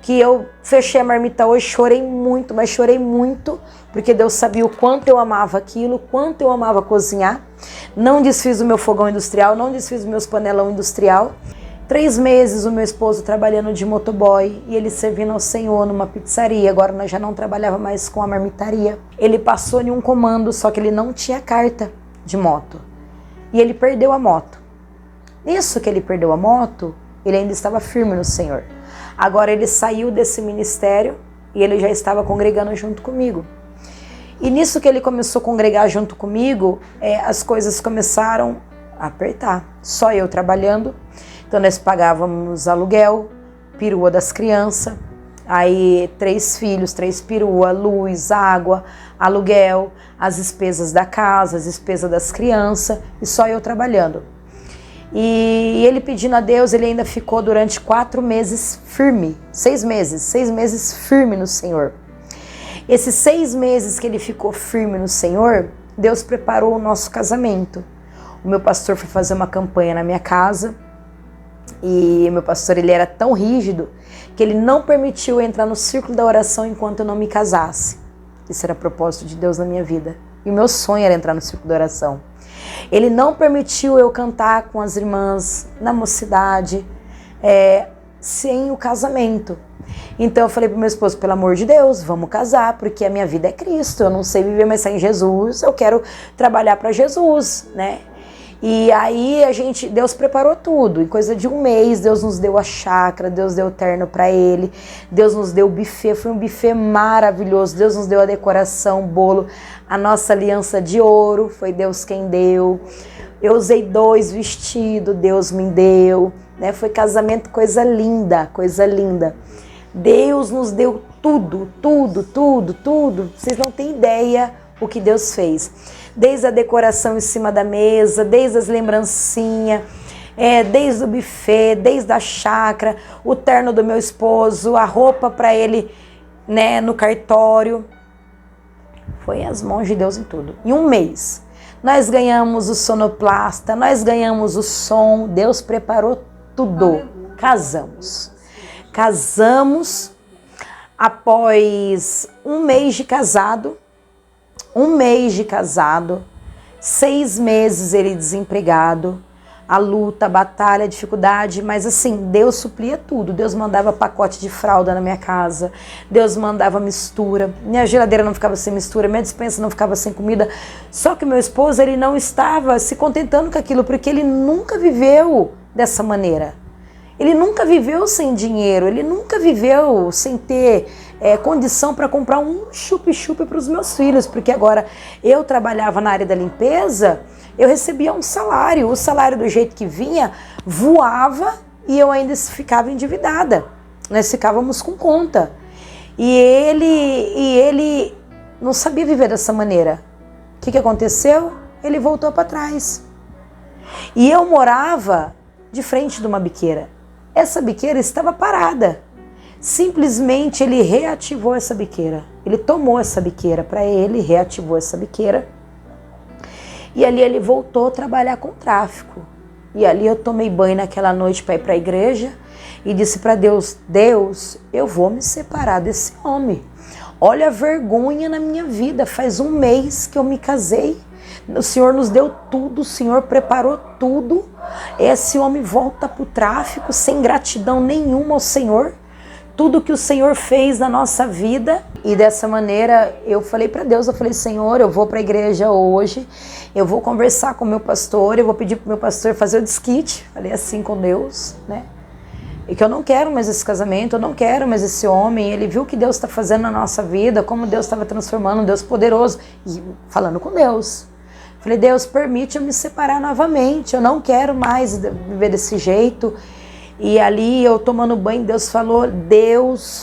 S2: que eu fechei a marmita hoje, chorei muito, mas chorei muito, porque Deus sabia o quanto eu amava aquilo, o quanto eu amava cozinhar. Não desfiz o meu fogão industrial, não desfiz os meus panelão industrial. 3 meses o meu esposo trabalhando de motoboy e ele servindo ao Senhor numa pizzaria. Agora nós já não trabalhava mais com a marmitaria. Ele passou em um comando, só que ele não tinha carta de moto. E ele perdeu a moto. Nisso que ele perdeu a moto, ele ainda estava firme no Senhor. Agora ele saiu desse ministério e ele já estava congregando junto comigo. E nisso que ele começou a congregar junto comigo, as coisas começaram a apertar. Só eu trabalhando. Então nós pagávamos aluguel, perua das crianças, aí 3 filhos, 3 perua, luz, água, aluguel, as despesas da casa, as despesas das crianças, e só eu trabalhando. E ele pedindo a Deus, ele ainda ficou durante 4 meses firme, 6 meses firme no Senhor. Esses 6 meses que ele ficou firme no Senhor, Deus preparou o nosso casamento. O meu pastor foi fazer uma campanha na minha casa, e meu pastor, ele era tão rígido que ele não permitiu eu entrar no círculo da oração enquanto eu não me casasse. Isso era propósito de Deus na minha vida. E o meu sonho era entrar no círculo da oração. Ele não permitiu eu cantar com as irmãs na mocidade, sem o casamento. Então eu falei pro meu esposo, pelo amor de Deus, vamos casar, porque a minha vida é Cristo. Eu não sei viver mais sem Jesus, eu quero trabalhar para Jesus, né? E aí Deus preparou tudo. Em coisa de 1 mês, Deus nos deu a chácara, Deus deu o terno para ele, Deus nos deu o buffet, foi um buffet maravilhoso. Deus nos deu a decoração, o bolo, a nossa aliança de ouro, foi Deus quem deu. Eu usei 2 vestidos, Deus me deu, né? Foi casamento, coisa linda, coisa linda. Deus nos deu tudo, tudo, tudo, tudo. Vocês não têm ideia o que Deus fez. Desde a decoração em cima da mesa, desde as lembrancinhas, desde o buffet, desde a chácara, o terno do meu esposo, a roupa para ele, né, no cartório. Foi as mãos de Deus em tudo. Em 1 mês, nós ganhamos o sonoplasta, nós ganhamos o som, Deus preparou tudo. Casamos. Casamos após 1 mês de casado. 1 mês de casado, 6 meses ele desempregado, a luta, a batalha, a dificuldade, mas assim, Deus suplia tudo. Deus mandava pacote de fralda na minha casa, Deus mandava mistura, minha geladeira não ficava sem mistura, minha despensa não ficava sem comida. Só que meu esposo, ele não estava se contentando com aquilo, porque ele nunca viveu dessa maneira. Ele nunca viveu sem dinheiro, ele nunca viveu sem ter condição para comprar um chup-chup para os meus filhos, porque agora eu trabalhava na área da limpeza, eu recebia um salário, o salário do jeito que vinha voava e eu ainda ficava endividada, nós ficávamos com conta. E ele não sabia viver dessa maneira. O que aconteceu? Ele voltou para trás. E eu morava de frente de uma biqueira. Essa biqueira estava parada. Simplesmente ele reativou essa biqueira. Ele tomou essa biqueira para ele, reativou essa biqueira. E ali ele voltou a trabalhar com tráfico. E ali eu tomei banho naquela noite para ir para a igreja e disse para Deus, Deus, eu vou me separar desse homem. Olha a vergonha na minha vida, faz 1 mês que eu me casei. O Senhor nos deu tudo, o Senhor preparou tudo. Esse homem volta para o tráfico sem gratidão nenhuma ao Senhor. Tudo que o Senhor fez na nossa vida. E dessa maneira eu falei para Deus, eu falei, Senhor, eu vou para a igreja hoje, eu vou conversar com o meu pastor, eu vou pedir para o meu pastor fazer o desquite. Falei assim com Deus, né? E que eu não quero mais esse casamento, eu não quero mais esse homem. Ele viu o que Deus está fazendo na nossa vida, como Deus estava transformando, um Deus poderoso. E falando com Deus. Falei, Deus, permite eu me separar novamente, eu não quero mais viver desse jeito. E ali eu tomando banho, Deus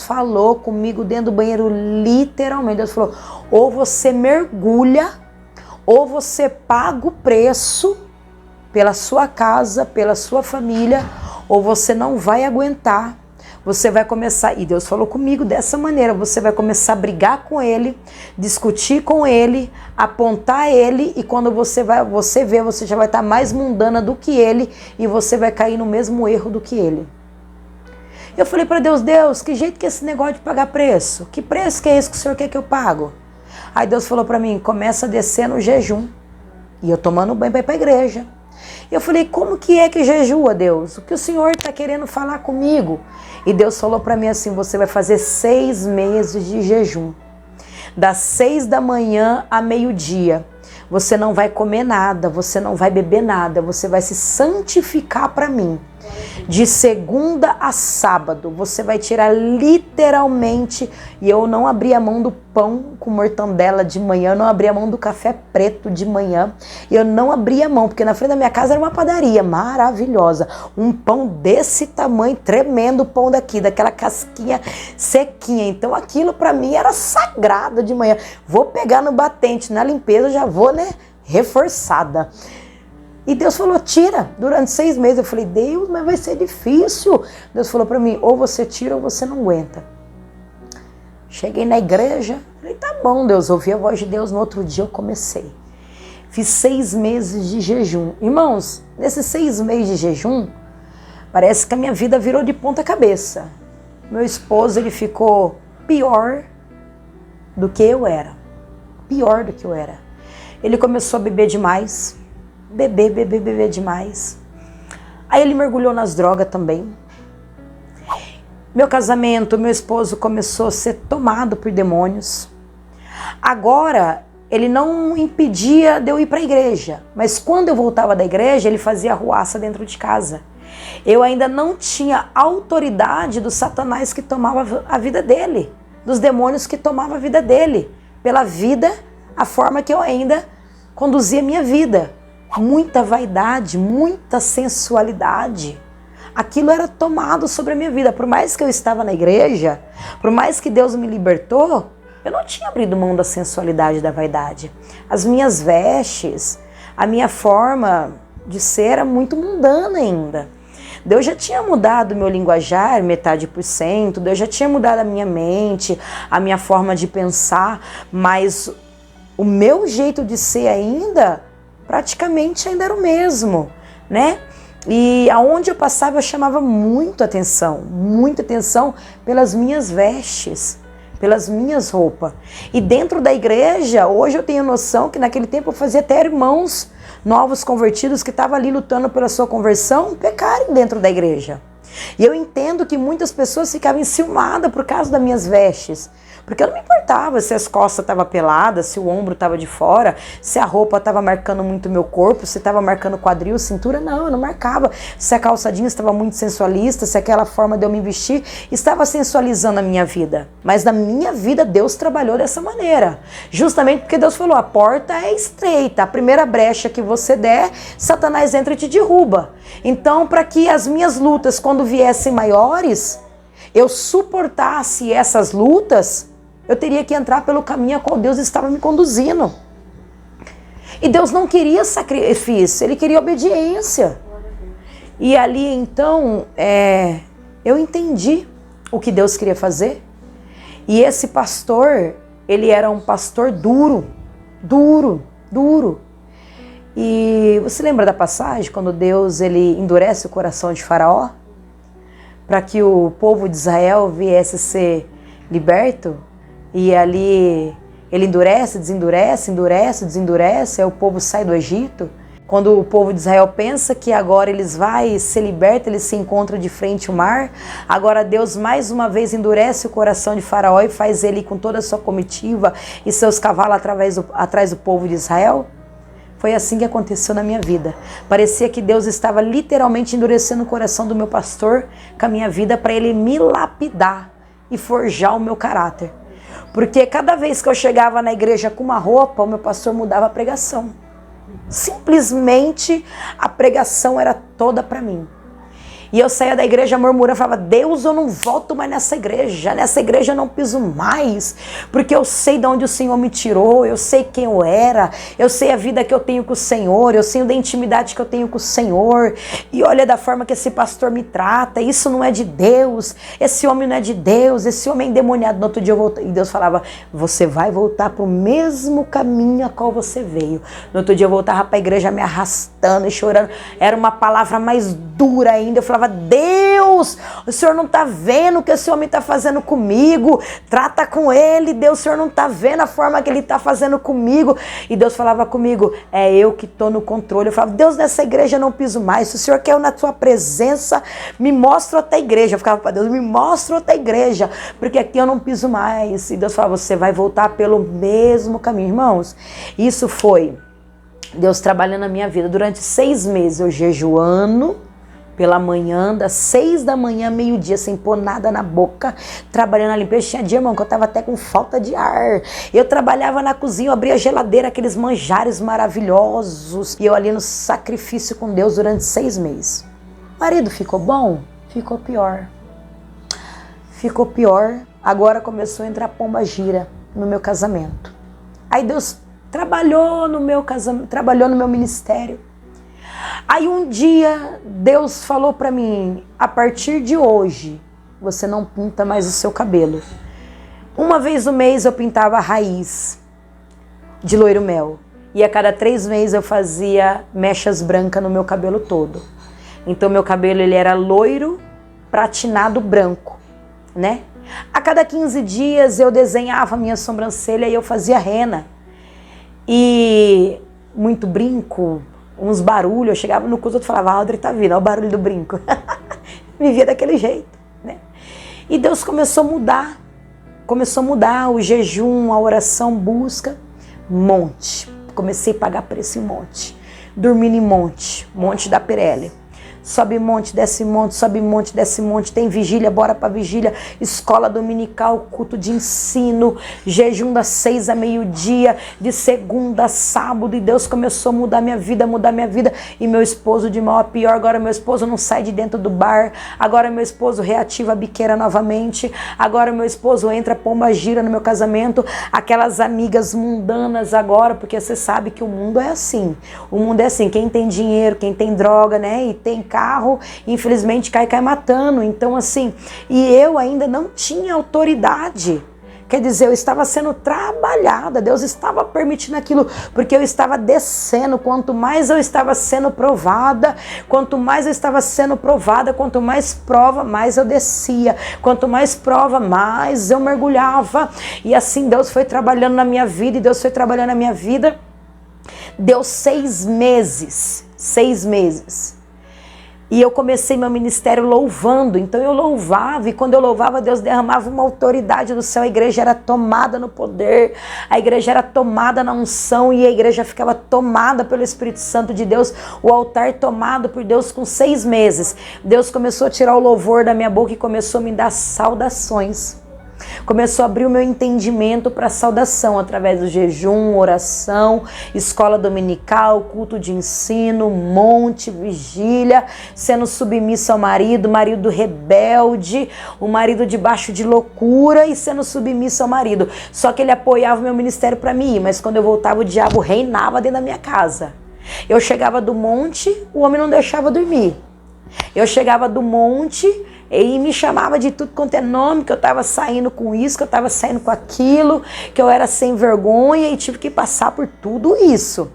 S2: falou comigo dentro do banheiro, literalmente. Deus falou, ou você mergulha, ou você paga o preço pela sua casa, pela sua família, ou você não vai aguentar. Você vai começar, e Deus falou comigo dessa maneira, você vai começar a brigar com ele, discutir com ele, apontar ele, e quando você vê, você já vai estar mais mundana do que ele, e você vai cair no mesmo erro do que ele. Eu falei para Deus, que jeito que é esse negócio de pagar preço? Que preço que é esse que o Senhor quer que eu pago? Aí Deus falou para mim, começa a descer no jejum. E eu tomando banho para ir para a igreja. Eu falei, como que é que jejua, Deus? O que o Senhor está querendo falar comigo? E Deus falou para mim assim, você vai fazer 6 meses de jejum. Das 6 da manhã a meio-dia. Você não vai comer nada, você não vai beber nada, você vai se santificar para mim. De segunda a sábado, você vai tirar literalmente, e eu não abri a mão do pão com mortandela de manhã, eu não abri a mão do café preto de manhã, eu não abri a mão, porque na frente da minha casa era uma padaria maravilhosa, um pão desse tamanho, tremendo pão daqui, daquela casquinha sequinha, então aquilo para mim era sagrado de manhã. Vou pegar no batente, na limpeza, já vou, reforçada. E Deus falou, tira, durante 6 meses. Eu falei, Deus, mas vai ser difícil. Deus falou para mim, ou você tira ou você não aguenta. Cheguei na igreja, falei, tá bom, Deus, ouvi a voz de Deus. No outro dia eu comecei. Fiz 6 meses de jejum. Irmãos, nesses 6 meses de jejum, parece que a minha vida virou de ponta cabeça. Meu esposo, ele ficou pior do que eu era. Pior do que eu era. Ele começou a beber demais. Beber demais. Aí ele mergulhou nas drogas também. Meu casamento, meu esposo começou a ser tomado por demônios. Agora, ele não impedia de eu ir para a igreja, mas quando eu voltava da igreja, ele fazia arruaça dentro de casa. Eu ainda não tinha autoridade do Satanás que tomava a vida dele, dos demônios que tomavam a vida dele, pela vida, a forma que eu ainda conduzia a minha vida. Muita vaidade, muita sensualidade. Aquilo era tomado sobre a minha vida. Por mais que eu estava na igreja, por mais que Deus me libertou, eu não tinha abrido mão da sensualidade e da vaidade. As minhas vestes, a minha forma de ser era muito mundana ainda. Deus já tinha mudado o meu linguajar, metade por cento, Deus já tinha mudado a minha mente, a minha forma de pensar, mas o meu jeito de ser ainda praticamente ainda era o mesmo, E aonde eu passava eu chamava muita atenção pelas minhas vestes, pelas minhas roupas. E dentro da igreja, hoje eu tenho noção que naquele tempo eu fazia até irmãos novos convertidos que estavam ali lutando pela sua conversão, pecarem dentro da igreja. E eu entendo que muitas pessoas ficavam enciumadas por causa das minhas vestes. Porque eu não me importava se as costas estavam peladas, se o ombro estava de fora, se a roupa estava marcando muito meu corpo, se estava marcando quadril, cintura, não, eu não marcava. Se a calça jeans estava muito sensualista, se aquela forma de eu me vestir estava sensualizando a minha vida. Mas na minha vida Deus trabalhou dessa maneira. Justamente porque Deus falou, a porta é estreita, a primeira brecha que você der, Satanás entra e te derruba. Então, para que as minhas lutas, quando viessem maiores, eu suportasse essas lutas, eu teria que entrar pelo caminho a qual Deus estava me conduzindo. E Deus não queria sacrifício, Ele queria obediência. E ali então, eu entendi o que Deus queria fazer. E esse pastor, ele era um pastor duro. E você lembra da passagem, quando Deus ele endurece o coração de Faraó? Para que o povo de Israel viesse ser liberto? E ali ele endurece, desendurece, aí o povo sai do Egito. Quando o povo de Israel pensa que agora eles vão ser libertos, eles se encontram de frente ao mar. Agora Deus mais uma vez endurece o coração de Faraó e faz ele com toda a sua comitiva e seus cavalos atrás do povo de Israel. Foi assim que aconteceu na minha vida. Parecia que Deus estava literalmente endurecendo o coração do meu pastor com a minha vida para ele me lapidar e forjar o meu caráter. Porque cada vez que eu chegava na igreja com uma roupa, o meu pastor mudava a pregação. Simplesmente a pregação era toda para mim. E eu saía da igreja murmurando, falava, Deus, eu não volto mais nessa igreja eu não piso mais, porque eu sei de onde o Senhor me tirou, eu sei quem eu era, eu sei a vida que eu tenho com o Senhor, eu sei da intimidade que eu tenho com o Senhor, e olha da forma que esse pastor me trata, isso não é de Deus, esse homem não é de Deus, esse homem é endemoniado. No outro dia eu voltei, e Deus falava, você vai voltar para o mesmo caminho a qual você veio. No outro dia eu voltava para a igreja me arrastando e chorando, era uma palavra mais dura ainda. Eu falava, Deus, o Senhor não está vendo o que esse homem está fazendo comigo, trata com ele, Deus, o Senhor não está vendo a forma que ele está fazendo comigo. E Deus falava comigo, é eu que estou no controle. Eu falava, Deus, nessa igreja eu não piso mais, se o Senhor quer eu na tua presença, me mostra outra igreja. Eu ficava para Deus, me mostra outra igreja, porque aqui eu não piso mais. E Deus falava, você vai voltar pelo mesmo caminho. Irmãos, isso foi Deus trabalhando na minha vida durante 6 meses, eu jejuando pela manhã, das 6 da manhã, meio-dia, sem pôr nada na boca, trabalhando na limpeza. Tinha dia, irmão, que eu tava até com falta de ar. Eu trabalhava na cozinha, eu abria a geladeira, aqueles manjares maravilhosos, e eu ali no sacrifício com Deus durante 6 meses. Marido, ficou bom? Ficou pior. Ficou pior. Agora começou a entrar pomba gira no meu casamento. Aí Deus trabalhou no meu casamento, trabalhou no meu ministério. Aí um dia Deus falou para mim, a partir de hoje, você não pinta mais o seu cabelo. Uma vez no mês eu pintava a raiz de loiro mel. E a cada 3 meses eu fazia mechas brancas no meu cabelo todo. Então meu cabelo ele era loiro, pratinado branco, né? A cada 15 dias eu desenhava minha sobrancelha e eu fazia rena. E muito brinco, uns barulhos, eu chegava no culto e falava, Audrey tá vindo, olha o barulho do brinco. Vivia daquele jeito, né? E Deus começou a mudar o jejum, a oração, busca, monte. Comecei a pagar preço em monte, dormindo em monte da Pirelli. Sobe monte, desce monte, sobe monte, desce monte, tem vigília, bora pra vigília, escola dominical, culto de ensino, jejum das 6 a meio-dia, de segunda a sábado, e Deus começou a mudar minha vida, e meu esposo de mal a pior. Agora meu esposo não sai de dentro do bar, agora meu esposo reativa a biqueira novamente, agora meu esposo entra pomba gira no meu casamento, aquelas amigas mundanas agora, porque você sabe que o mundo é assim, quem tem dinheiro, quem tem droga, né, e tem carro, infelizmente cai matando. Então assim, e eu ainda não tinha autoridade, quer dizer, eu estava sendo trabalhada, Deus estava permitindo aquilo, porque eu estava descendo. Quanto mais eu estava sendo provada, quanto mais prova, mais eu descia, quanto mais prova, mais eu mergulhava, e assim Deus foi trabalhando na minha vida, deu 6 meses, e eu comecei meu ministério louvando. Então eu louvava, e quando eu louvava, Deus derramava uma autoridade do céu. A igreja era tomada no poder, a igreja era tomada na unção, e a igreja ficava tomada pelo Espírito Santo de Deus, o altar tomado por Deus. Com 6 meses, Deus começou a tirar o louvor da minha boca e começou a me dar saudações. Começou a abrir o meu entendimento para saudação através do jejum, oração, escola dominical, culto de ensino, monte, vigília, sendo submissa ao marido rebelde, o marido debaixo de loucura, e sendo submissa ao marido. Só que ele apoiava o meu ministério para mim ir, mas quando eu voltava o diabo reinava dentro da minha casa. Eu chegava do monte, o homem não deixava dormir. Eu chegava do monte, e me chamava de tudo quanto é nome, que eu estava saindo com isso, que eu estava saindo com aquilo, que eu era sem vergonha, e tive que passar por tudo isso.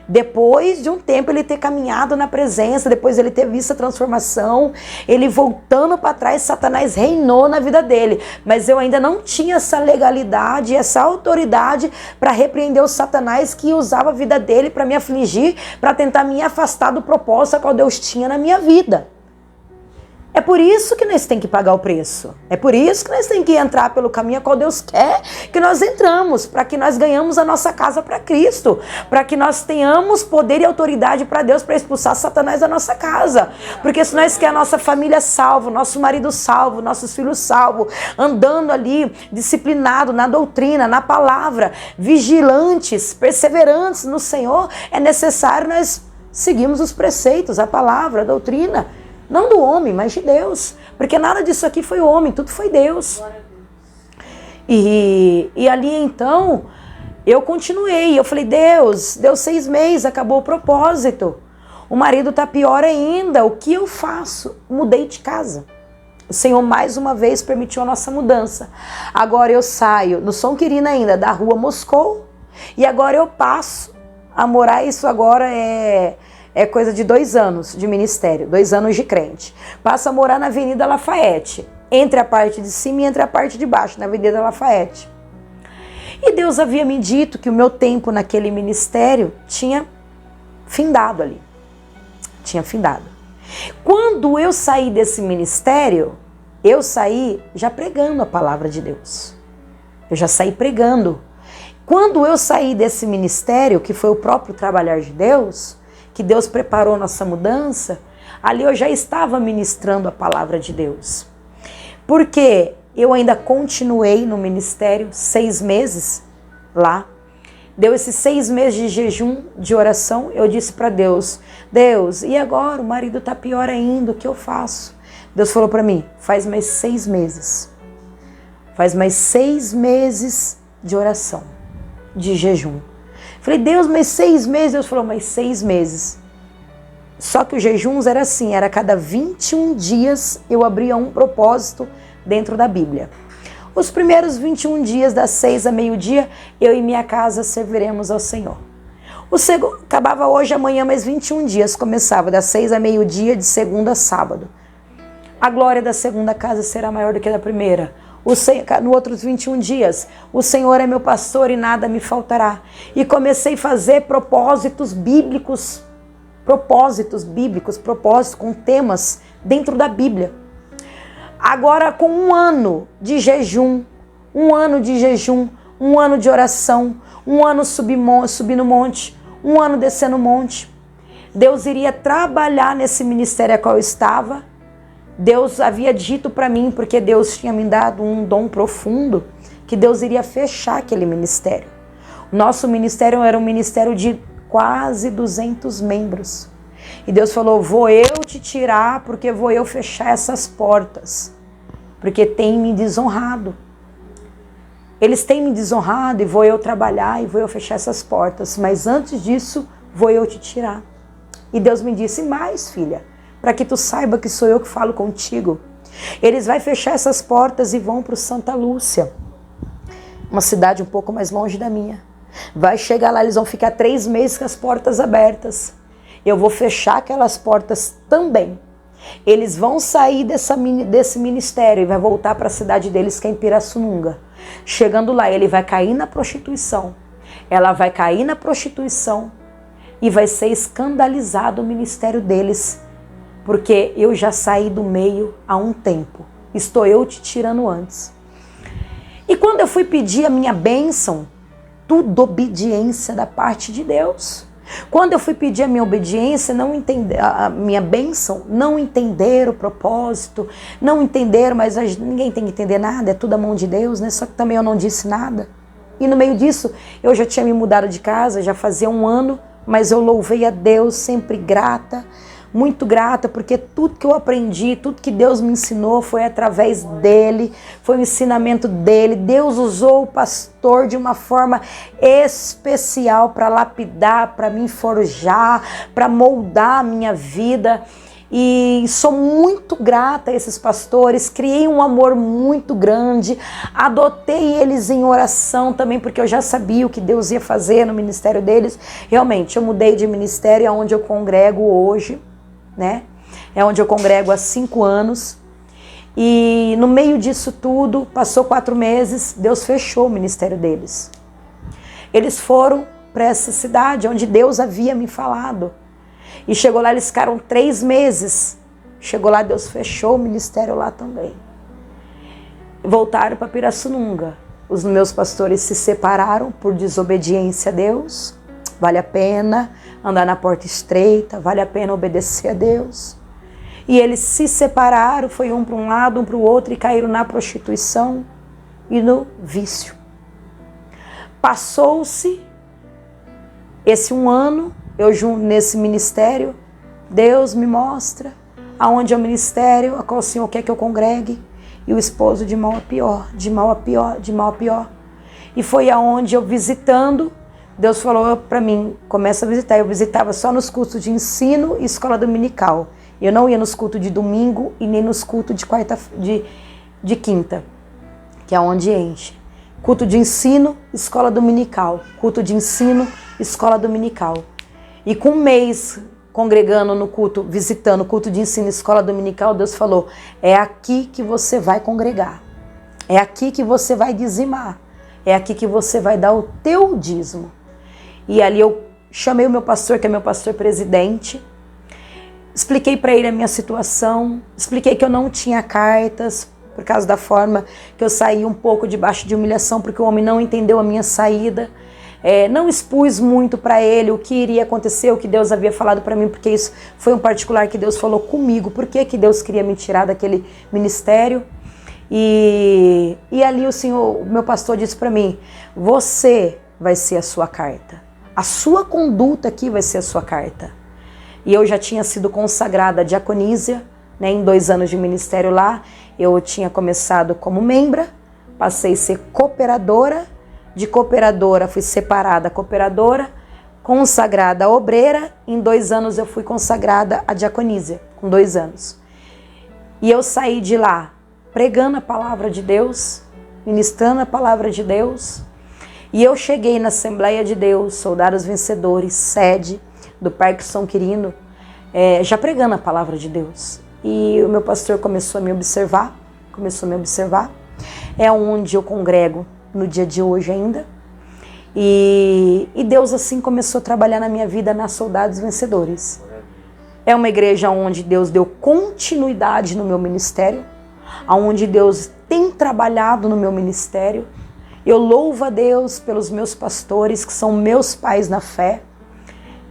S2: Depois de um tempo ele ter caminhado na presença, depois ele ter visto a transformação, ele voltando para trás, Satanás reinou na vida dele. Mas eu ainda não tinha essa legalidade, essa autoridade para repreender o Satanás que usava a vida dele para me afligir, para tentar me afastar do propósito a qual Deus tinha na minha vida. É por isso que nós temos que pagar o preço. É por isso que nós temos que entrar pelo caminho a qual Deus quer que nós entramos, para que nós ganhamos a nossa casa para Cristo, para que nós tenhamos poder e autoridade para Deus, para expulsar Satanás da nossa casa. Porque se nós queremos a nossa família salva, nosso marido salvo, nossos filhos salvos, andando ali disciplinado na doutrina, na palavra, vigilantes, perseverantes no Senhor, é necessário nós seguirmos os preceitos, a palavra, a doutrina. Não do homem, mas de Deus. Porque nada disso aqui foi homem, tudo foi Deus. E ali então, eu continuei. Eu falei, Deus, deu 6 meses, acabou o propósito. O marido tá pior ainda, o que eu faço? Mudei de casa. O Senhor mais uma vez permitiu a nossa mudança. Agora eu saio, no São Quirino ainda, da rua Moscou. E agora eu passo a morar, isso agora é coisa de 2 anos de ministério, 2 anos de crente. Passo a morar na Avenida Lafayette, entre a parte de cima e entre a parte de baixo, na Avenida Lafayette. E Deus havia me dito que o meu tempo naquele ministério tinha findado ali. Tinha findado. Quando eu saí desse ministério, eu saí já pregando a palavra de Deus. Eu já saí pregando. Quando eu saí desse ministério, que foi o próprio trabalhar de Deus, que Deus preparou nossa mudança, ali eu já estava ministrando a palavra de Deus. Porque eu ainda continuei no ministério 6 meses lá. Deu esses 6 meses de jejum, de oração, eu disse para Deus, Deus, e agora? O marido tá pior ainda, o que eu faço? Deus falou para mim, faz mais 6 meses. Faz mais 6 meses de oração, de jejum. Falei, Deus, mais 6 meses? Deus falou, mais 6 meses. Só que os jejuns era assim, era cada 21 dias eu abria um propósito dentro da Bíblia. Os primeiros 21 dias, das 6 a meio-dia, eu e minha casa serviremos ao Senhor. O segundo, acabava hoje, amanhã, mais 21 dias, começava das 6 a meio-dia, de segunda a sábado. A glória da segunda casa será maior do que a da primeira. No outros 21 dias, o Senhor é meu pastor e nada me faltará. E comecei a fazer propósitos bíblicos com temas dentro da Bíblia. Agora com 1 ano de jejum, 1 ano de jejum, 1 ano de oração, 1 ano subindo monte, 1 ano descendo monte, Deus iria trabalhar nesse ministério a qual eu estava. Deus havia dito para mim, porque Deus tinha me dado um dom profundo, que Deus iria fechar aquele ministério. O nosso ministério era um ministério de quase 200 membros. E Deus falou, vou eu te tirar, porque vou eu fechar essas portas. Porque tem me desonrado. Eles têm me desonrado e vou eu trabalhar e vou eu fechar essas portas. Mas antes disso, vou eu te tirar. E Deus me disse, mais filha, para que tu saiba que sou eu que falo contigo. Eles vão fechar essas portas e vão para o Santa Lúcia, uma cidade um pouco mais longe da minha. Vai chegar lá, eles vão ficar 3 meses com as portas abertas. Eu vou fechar aquelas portas também. Eles vão sair desse ministério e vai voltar para a cidade deles, que é em Pirassununga. Chegando lá, ele vai cair na prostituição. Ela vai cair na prostituição e vai ser escandalizado o ministério deles. Porque eu já saí do meio há um tempo. Estou eu te tirando antes. E quando eu fui pedir a minha bênção, tudo obediência da parte de Deus. Quando eu fui pedir a minha obediência, a minha bênção, não entender o propósito, não entender, mas ninguém tem que entender nada, é tudo a mão de Deus, né? Só que também eu não disse nada. E no meio disso, eu já tinha me mudado de casa, já fazia 1 ano, mas eu louvei a Deus, sempre grata, muito grata, porque tudo que eu aprendi, tudo que Deus me ensinou foi através dele, foi o ensinamento dele. Deus usou o pastor de uma forma especial para lapidar, para me forjar, para moldar a minha vida. E sou muito grata a esses pastores, criei um amor muito grande, adotei eles em oração também, porque eu já sabia o que Deus ia fazer no ministério deles. Realmente, eu mudei de ministério, aonde eu congrego hoje, né? É onde eu congrego há 5 anos. E no meio disso tudo, passou 4 meses, Deus fechou o ministério deles. Eles foram para essa cidade onde Deus havia me falado. E chegou lá, eles ficaram 3 meses. Chegou lá, Deus fechou o ministério lá também. Voltaram para Pirassununga. Os meus pastores se separaram por desobediência a Deus. Vale a pena andar na porta estreita, vale a pena obedecer a Deus. E eles se separaram, foi um para um lado, um para o outro, e caíram na prostituição e no vício. Passou-se esse 1 ano, eu junto nesse ministério, Deus me mostra aonde é o ministério a qual o Senhor quer que eu congregue. E o esposo de mal a pior, de mal a pior, de mal a pior. E foi aonde eu visitando, Deus falou para mim, começa a visitar. Eu visitava só nos cultos de ensino e escola dominical. Eu não ia nos cultos de domingo e nem nos cultos de quinta, que é onde enche. Culto de ensino, escola dominical. Culto de ensino, escola dominical. E com um mês congregando no culto, visitando o culto de ensino, escola dominical, Deus falou, é aqui que você vai congregar. É aqui que você vai dizimar. É aqui que você vai dar o teu dízimo. E ali eu chamei o meu pastor, que é meu pastor presidente, expliquei para ele a minha situação, expliquei que eu não tinha cartas, por causa da forma que eu saí um pouco debaixo de humilhação, porque o homem não entendeu a minha saída. Não expus muito para ele o que iria acontecer, o que Deus havia falado para mim, porque isso foi um particular que Deus falou comigo, por que Deus queria me tirar daquele ministério. E ali o meu pastor disse para mim, você vai ser a sua carta, a sua conduta aqui vai ser a sua carta. E eu já tinha sido consagrada a diaconísia, né, em 2 anos de ministério lá. Eu tinha começado como membra, passei a ser cooperadora, de cooperadora fui separada a cooperadora, consagrada a obreira, em 2 anos eu fui consagrada a diaconísia, com 2 anos. E eu saí de lá pregando a palavra de Deus, ministrando a palavra de Deus, e eu cheguei na Assembleia de Deus, Soldados Vencedores, sede do Parque São Quirino, já pregando a palavra de Deus. E o meu pastor começou a me observar, é onde eu congrego no dia de hoje ainda. E Deus assim começou a trabalhar na minha vida na Soldados Vencedores. É uma igreja onde Deus deu continuidade no meu ministério, onde Deus tem trabalhado no meu ministério. Eu louvo a Deus pelos meus pastores, que são meus pais na fé,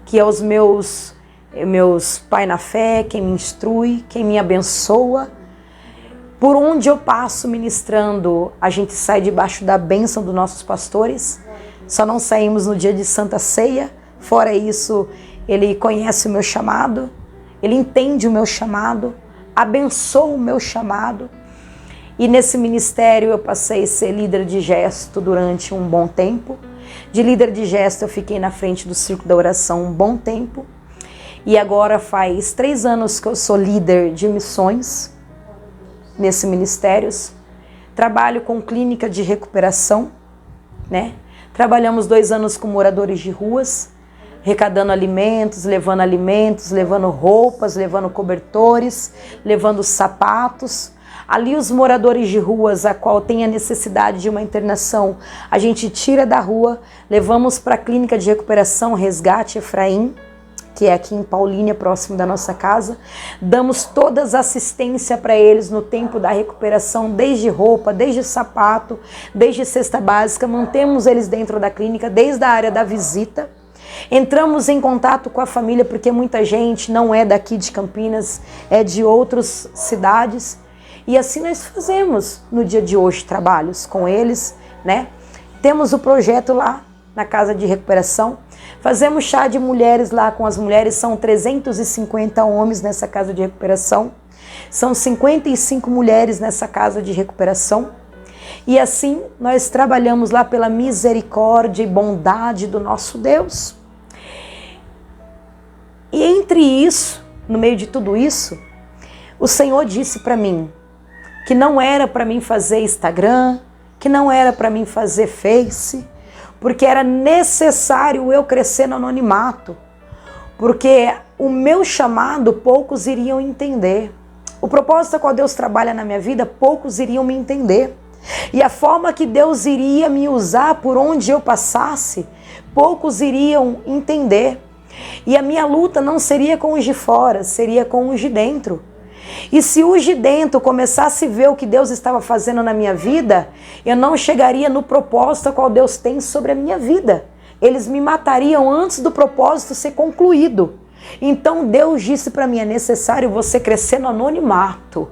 S2: que é os meus pais na fé, quem me instrui, quem me abençoa. Por onde eu passo ministrando, a gente sai debaixo da bênção dos nossos pastores. Só não saímos no dia de Santa Ceia. Fora isso, ele conhece o meu chamado, ele entende o meu chamado, abençoa o meu chamado. E nesse ministério eu passei a ser líder de gesto durante um bom tempo. De líder de gesto eu fiquei na frente do Círculo da Oração um bom tempo. E agora faz 3 anos que eu sou líder de missões nesse ministério. Trabalho com clínica de recuperação, né? Trabalhamos 2 anos com moradores de ruas, arrecadando alimentos, levando roupas, levando cobertores, levando sapatos. Ali os moradores de ruas, a qual tem a necessidade de uma internação, a gente tira da rua, levamos para a clínica de recuperação Resgate Efraim, que é aqui em Paulínia, próximo da nossa casa. Damos todas a assistência para eles no tempo da recuperação, desde roupa, desde sapato, desde cesta básica. Mantemos eles dentro da clínica, desde a área da visita. Entramos em contato com a família, porque muita gente não é daqui de Campinas, é de outras cidades. E assim nós fazemos no dia de hoje trabalhos com eles, né? Temos o projeto lá na casa de recuperação. Fazemos chá de mulheres lá com as mulheres, são 350 homens nessa casa de recuperação. São 55 mulheres nessa casa de recuperação. E assim nós trabalhamos lá pela misericórdia e bondade do nosso Deus. E entre isso, no meio de tudo isso, o Senhor disse para mim que não era para mim fazer Instagram, que não era para mim fazer Face, porque era necessário eu crescer no anonimato, porque o meu chamado poucos iriam entender. O propósito com qual Deus trabalha na minha vida, poucos iriam me entender. E a forma que Deus iria me usar por onde eu passasse, poucos iriam entender. E a minha luta não seria com os de fora, seria com os de dentro. E se os de dentro começasse a ver o que Deus estava fazendo na minha vida, eu não chegaria no propósito qual Deus tem sobre a minha vida. Eles me matariam antes do propósito ser concluído. Então Deus disse para mim, é necessário você crescer no anonimato.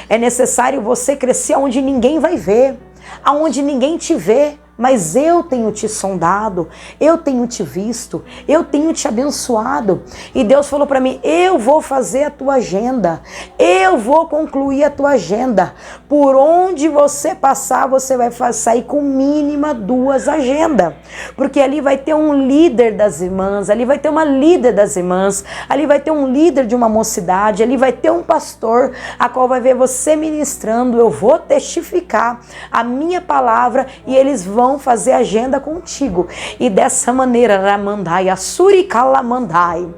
S2: É necessário você crescer onde ninguém vai ver, aonde ninguém te vê, mas eu tenho te sondado, eu tenho te visto, eu tenho te abençoado. E Deus falou para mim, eu vou fazer a tua agenda, eu vou concluir a tua agenda. Por onde você passar, você vai sair com mínima 2 agendas, porque ali vai ter um líder das irmãs, ali vai ter uma líder das irmãs, ali vai ter um líder de uma mocidade, ali vai ter um pastor, a qual vai ver você ministrando. Eu vou testificar a minha palavra e eles vão fazer agenda contigo. E dessa maneira, Ramandai, Assuri Kalamandai,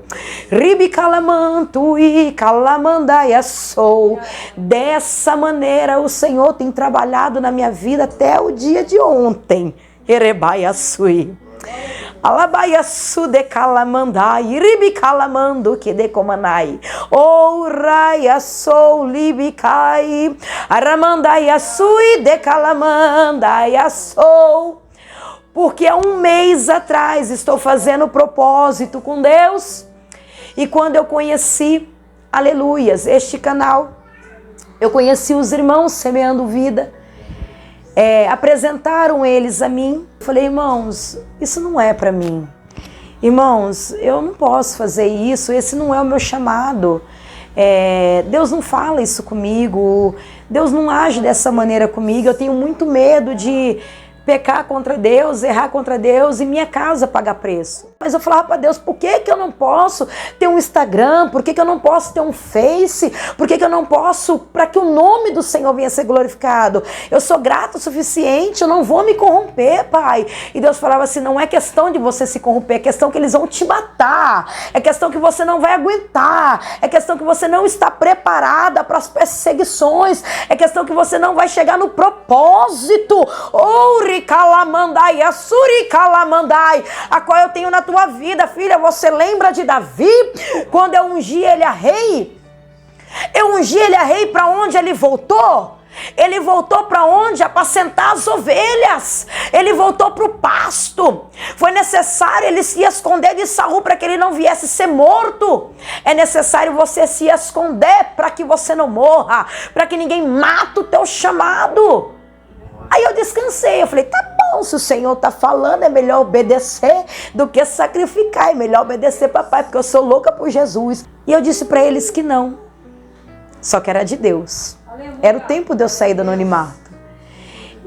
S2: Ribi Kalamantui Kalamandai, Assou. Dessa maneira o Senhor tem trabalhado na minha vida até o dia de ontem. Erebai Assui. Alabaiaçu de calamandai, ribi calamando que de comanai, ou raia sou libicai, aramandai açui de calamandai açou. Porque há 1 mês atrás estou fazendo propósito com Deus, e quando eu conheci, aleluias, este canal, eu conheci os irmãos Semeando Vida, apresentaram eles a mim. Falei, irmãos, isso não é para mim. Irmãos, eu não posso fazer isso, esse não é o meu chamado. Deus não fala isso comigo, Deus não age dessa maneira comigo. Eu tenho muito medo de pecar contra Deus, errar contra Deus e minha casa pagar preço. Mas eu falava para Deus, por que eu não posso ter um Instagram? Por que eu não posso ter um Face? Por que eu não posso, para que o nome do Senhor venha a ser glorificado? Eu sou grato o suficiente, eu não vou me corromper, Pai. E Deus falava assim, não é questão de você se corromper, é questão que eles vão te matar, é questão que você não vai aguentar, é questão que você não está preparada para as perseguições, é questão que você não vai chegar no propósito. Calamandai, Assuri Calamandai, a qual eu tenho na tua vida, filha. Você lembra de Davi? Quando eu ungi ele a rei? Eu ungi ele a rei, para onde ele voltou? Ele voltou para onde? Apacentar as ovelhas. Ele voltou para o pasto. Foi necessário ele se esconder de Saul para que ele não viesse ser morto. É necessário você se esconder para que você não morra, para que ninguém mate o teu chamado. Aí eu descansei, eu falei, tá bom, se o Senhor tá falando, é melhor obedecer do que sacrificar, é melhor obedecer, papai, porque eu sou louca por Jesus. E eu disse para eles que não, só que era de Deus. Era o tempo de eu sair do anonimato.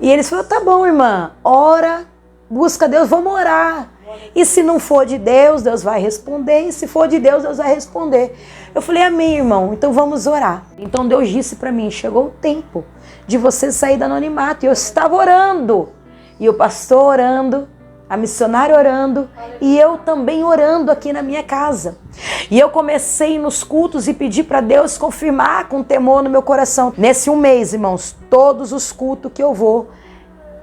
S2: E eles falaram, tá bom, irmã, ora, busca Deus, vamos orar. E se não for de Deus, Deus vai responder, e se for de Deus, Deus vai responder. Eu falei, amém, irmão, então vamos orar. Então Deus disse para mim, chegou o tempo de você sair do anonimato. E eu estava orando, e o pastor orando, a missionária orando, e eu também orando aqui na minha casa. E eu comecei nos cultos e pedi para Deus confirmar com temor no meu coração. Nesse 1 mês, irmãos, todos os cultos que eu vou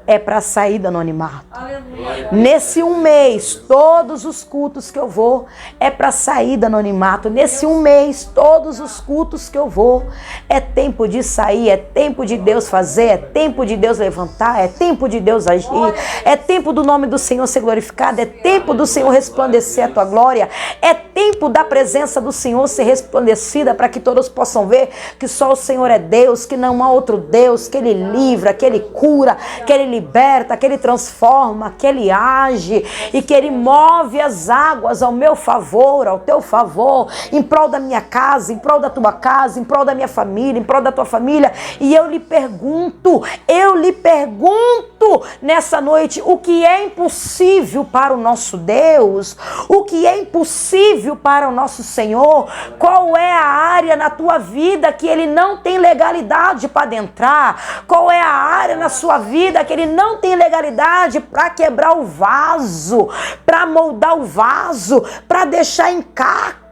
S2: é para sair do anonimato. Aleluia. Nesse 1 mês, todos os cultos que eu vou é para sair do anonimato. Nesse 1 mês, todos os cultos que eu vou é tempo de sair, é tempo de Deus fazer, é tempo de Deus levantar, é tempo de Deus agir, é tempo do nome do Senhor ser glorificado, é tempo do Senhor resplandecer a tua glória, é tempo da presença do Senhor ser resplandecida para que todos possam ver que só o Senhor é Deus, que não há outro Deus, que Ele livra, que Ele cura, que Ele liberta, que Ele transforma, que Ele age e que Ele move as águas ao meu favor, ao teu favor, em prol da minha casa, em prol da tua casa, em prol da minha família, em prol da tua família. E eu lhe pergunto nessa noite, o que é impossível para o nosso Deus? O que é impossível para o nosso Senhor? Qual é a área na tua vida que Ele não tem legalidade para adentrar? Qual é a área na sua vida que Ele não tem legalidade para quebrar o vaso, para moldar o vaso, para deixar em caco,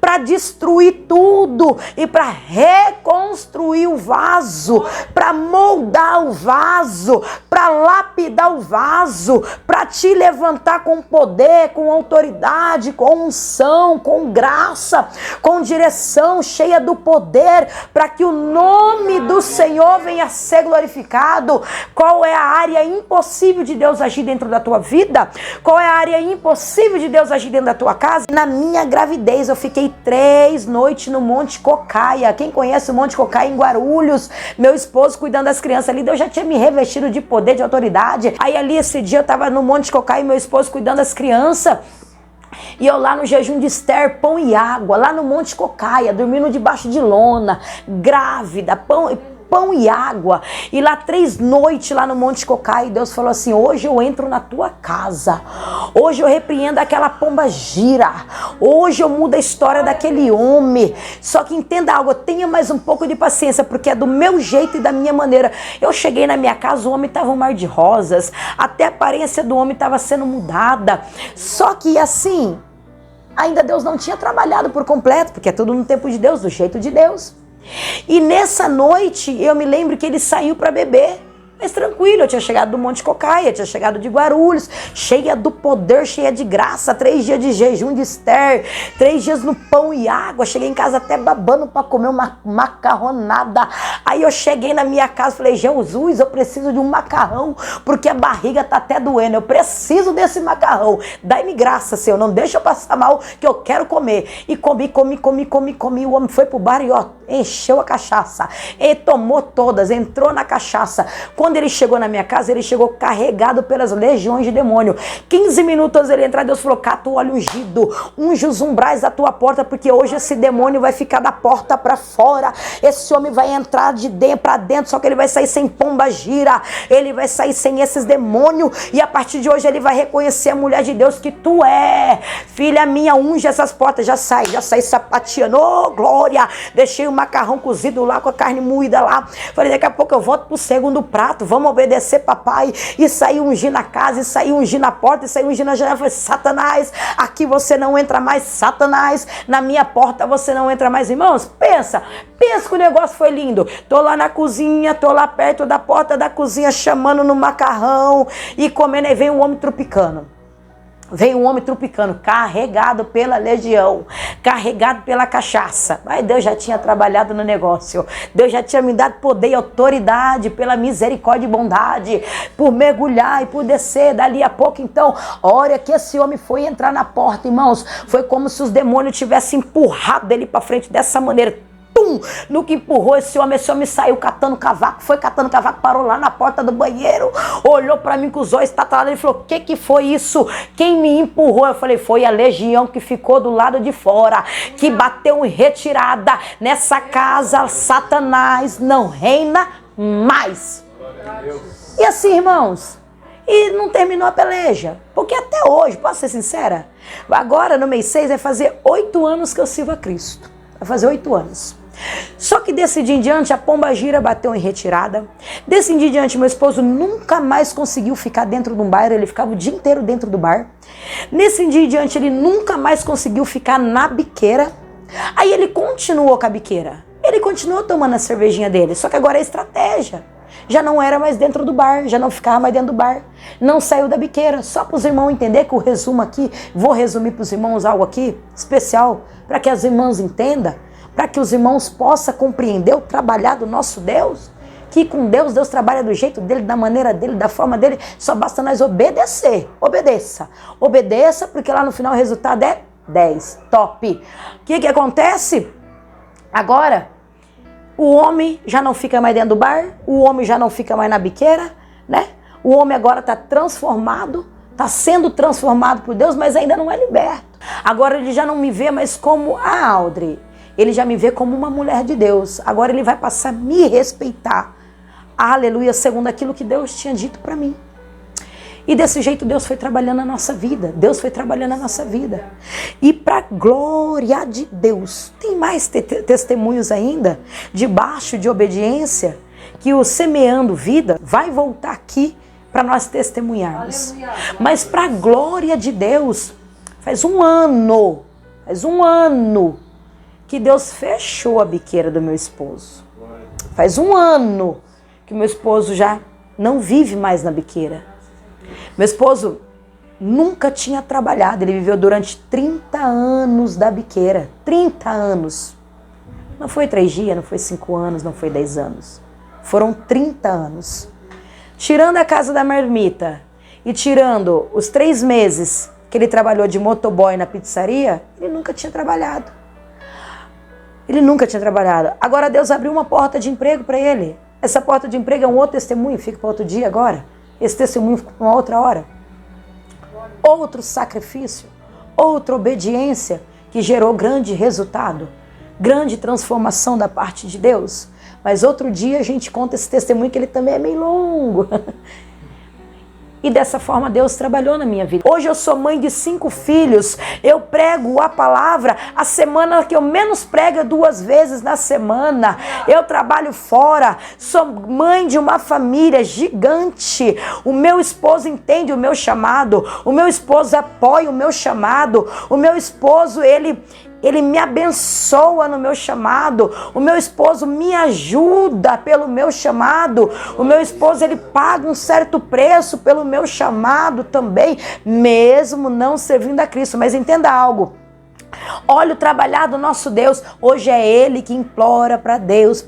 S2: para destruir tudo e para reconstruir o vaso, para moldar o vaso, para lapidar o vaso, para te levantar com poder, com autoridade, com unção, com graça, com direção, cheia do poder, para que o nome do Senhor venha a ser glorificado. Qual é a área impossível de Deus agir dentro da tua vida? Qual é a área impossível de Deus agir dentro da tua casa? Na minha gravidez, eu fiquei 3 noites no Monte Cocaia. Quem conhece o Monte Cocaia em Guarulhos? Meu esposo cuidando das crianças ali, Deus já tinha me revestido de poder, poder, de autoridade. Aí ali esse dia eu tava no Monte Cocai e meu esposo cuidando das crianças. E eu lá no jejum de Esther, pão e água, lá no Monte Cocaia, dormindo debaixo de lona, grávida, pão e água. E lá 3 noites lá no Monte Cocaia, Deus falou assim: hoje eu entro na tua casa, hoje eu repreendo aquela pomba gira, hoje eu mudo a história daquele homem. Só que entenda algo, tenha mais um pouco de paciência, porque é do meu jeito e da minha maneira. Eu cheguei na minha casa, o homem estava um mar de rosas, até a aparência do homem estava sendo mudada. Só que assim, ainda Deus não tinha trabalhado por completo, porque é tudo no tempo de Deus, do jeito de Deus. E nessa noite eu me lembro que ele saiu para beber, mas tranquilo, eu tinha chegado do Monte Cocaia, tinha chegado de Guarulhos, cheia do poder, cheia de graça, 3 dias de jejum de Esther, 3 dias no pão e água, cheguei em casa até babando para comer uma macarronada. Aí eu cheguei na minha casa e falei: Jesus, eu preciso de um macarrão, porque a barriga tá até doendo, eu preciso desse macarrão, dai-me graça, Senhor, não deixa eu passar mal, que eu quero comer. E comi, o homem foi pro bar e ó, encheu a cachaça, ele tomou todas, entrou na cachaça. Quando ele chegou na minha casa, ele chegou carregado pelas legiões de demônio. 15 minutos antes dele entrar, Deus falou: cata o óleo ungido, unge os umbrais da tua porta, porque hoje esse demônio vai ficar da porta para fora. Esse homem vai entrar de dentro para dentro, só que ele vai sair sem pomba gira, ele vai sair sem esses demônios, e a partir de hoje ele vai reconhecer a mulher de Deus que tu é. Filha minha, unge essas portas. Já sai sapateando, oh glória. Deixei o macarrão cozido lá com a carne moída lá, falei: daqui a pouco eu volto pro segundo prato, vamos obedecer papai. E saí ungir na casa, e saí ungir na porta, e saí ungir na janela. Falei: Satanás, aqui você não entra mais. Satanás, na minha porta você não entra mais. Irmãos, pensa que o negócio foi lindo. Tô lá na cozinha, tô lá perto da porta da cozinha, chamando no macarrão e comendo, e vem um homem tropicano. Veio um homem tropicano, carregado pela legião, carregado pela cachaça. Mas Deus já tinha trabalhado no negócio. Deus já tinha me dado poder e autoridade pela misericórdia e bondade, por mergulhar e por descer. Dali a pouco, então, a hora que esse homem foi entrar na porta, irmãos, foi como se os demônios tivessem empurrado ele para frente dessa maneira. No que empurrou esse homem saiu catando cavaco, foi catando cavaco, parou lá na porta do banheiro, olhou pra mim com os olhos estatalados e falou: que foi isso? Quem me empurrou? Eu falei: foi a legião que ficou do lado de fora, que bateu em retirada. Nessa casa, Satanás não reina mais. E assim, irmãos, e não terminou a peleja, porque até hoje, posso ser sincera, agora no mês 6 vai fazer 8 anos que eu sirvo a Cristo. Vai fazer 8 anos. Só que desse dia em diante a pomba gira bateu em retirada. Desse dia em diante meu esposo nunca mais conseguiu ficar dentro de um bar, ele ficava o dia inteiro dentro do bar. Nesse dia em diante ele nunca mais conseguiu ficar na biqueira. Aí ele continuou com a biqueira, ele continuou tomando a cervejinha dele, só que agora é estratégia. Já não era mais dentro do bar, já não ficava mais dentro do bar, não saiu da biqueira. Só para os irmãos entenderem que o resumo aqui, vou resumir para os irmãos algo aqui especial, para que as irmãs entendam, para que os irmãos possam compreender o trabalhar do nosso Deus, que com Deus, Deus trabalha do jeito dele, da maneira dele, da forma dele, só basta nós obedecer. Obedeça, porque lá no final o resultado é 10, top. O que acontece? Agora, o homem já não fica mais dentro do bar, o homem já não fica mais na biqueira, né? O homem agora está transformado, está sendo transformado por Deus, mas ainda não é liberto. Agora ele já não me vê mais como a Audrey, ele já me vê como uma mulher de Deus. Agora ele vai passar a me respeitar, aleluia, segundo aquilo que Deus tinha dito para mim. E desse jeito Deus foi trabalhando na nossa vida. Deus foi trabalhando na nossa vida. E para glória de Deus, tem mais testemunhos ainda, debaixo de obediência, que o Semeando Vida vai voltar aqui para nós testemunharmos. Aleluia. Mas para glória de Deus, faz um ano que Deus fechou a biqueira do meu esposo. Faz um ano que meu esposo já não vive mais na biqueira. Meu esposo nunca tinha trabalhado, ele viveu durante 30 anos da biqueira, 30 anos. Não foi 3 dias, não foi 5 anos, não foi 10 anos. Foram 30 anos. Tirando a casa da marmita e tirando os 3 meses que ele trabalhou de motoboy na pizzaria, ele nunca tinha trabalhado. Agora Deus abriu uma porta de emprego para ele. Essa porta de emprego é um outro testemunho, fica para outro dia agora. Esse testemunho ficou para uma outra hora. Outro sacrifício, outra obediência que gerou grande resultado, grande transformação da parte de Deus. Mas outro dia a gente conta esse testemunho que ele também é meio longo. E dessa forma Deus trabalhou na minha vida. Hoje eu sou mãe de 5 filhos. Eu prego a palavra. A semana que eu menos prego é 2 vezes na semana. Eu trabalho fora. Sou mãe de uma família gigante. O meu esposo entende o meu chamado. O meu esposo apoia o meu chamado. O meu esposo, ele me abençoa no meu chamado. O meu esposo me ajuda pelo meu chamado. O meu esposo, ele paga um certo preço pelo meu chamado também, mesmo não servindo a Cristo. Mas entenda algo. Olha o trabalhar do nosso Deus. Hoje é Ele que implora para Deus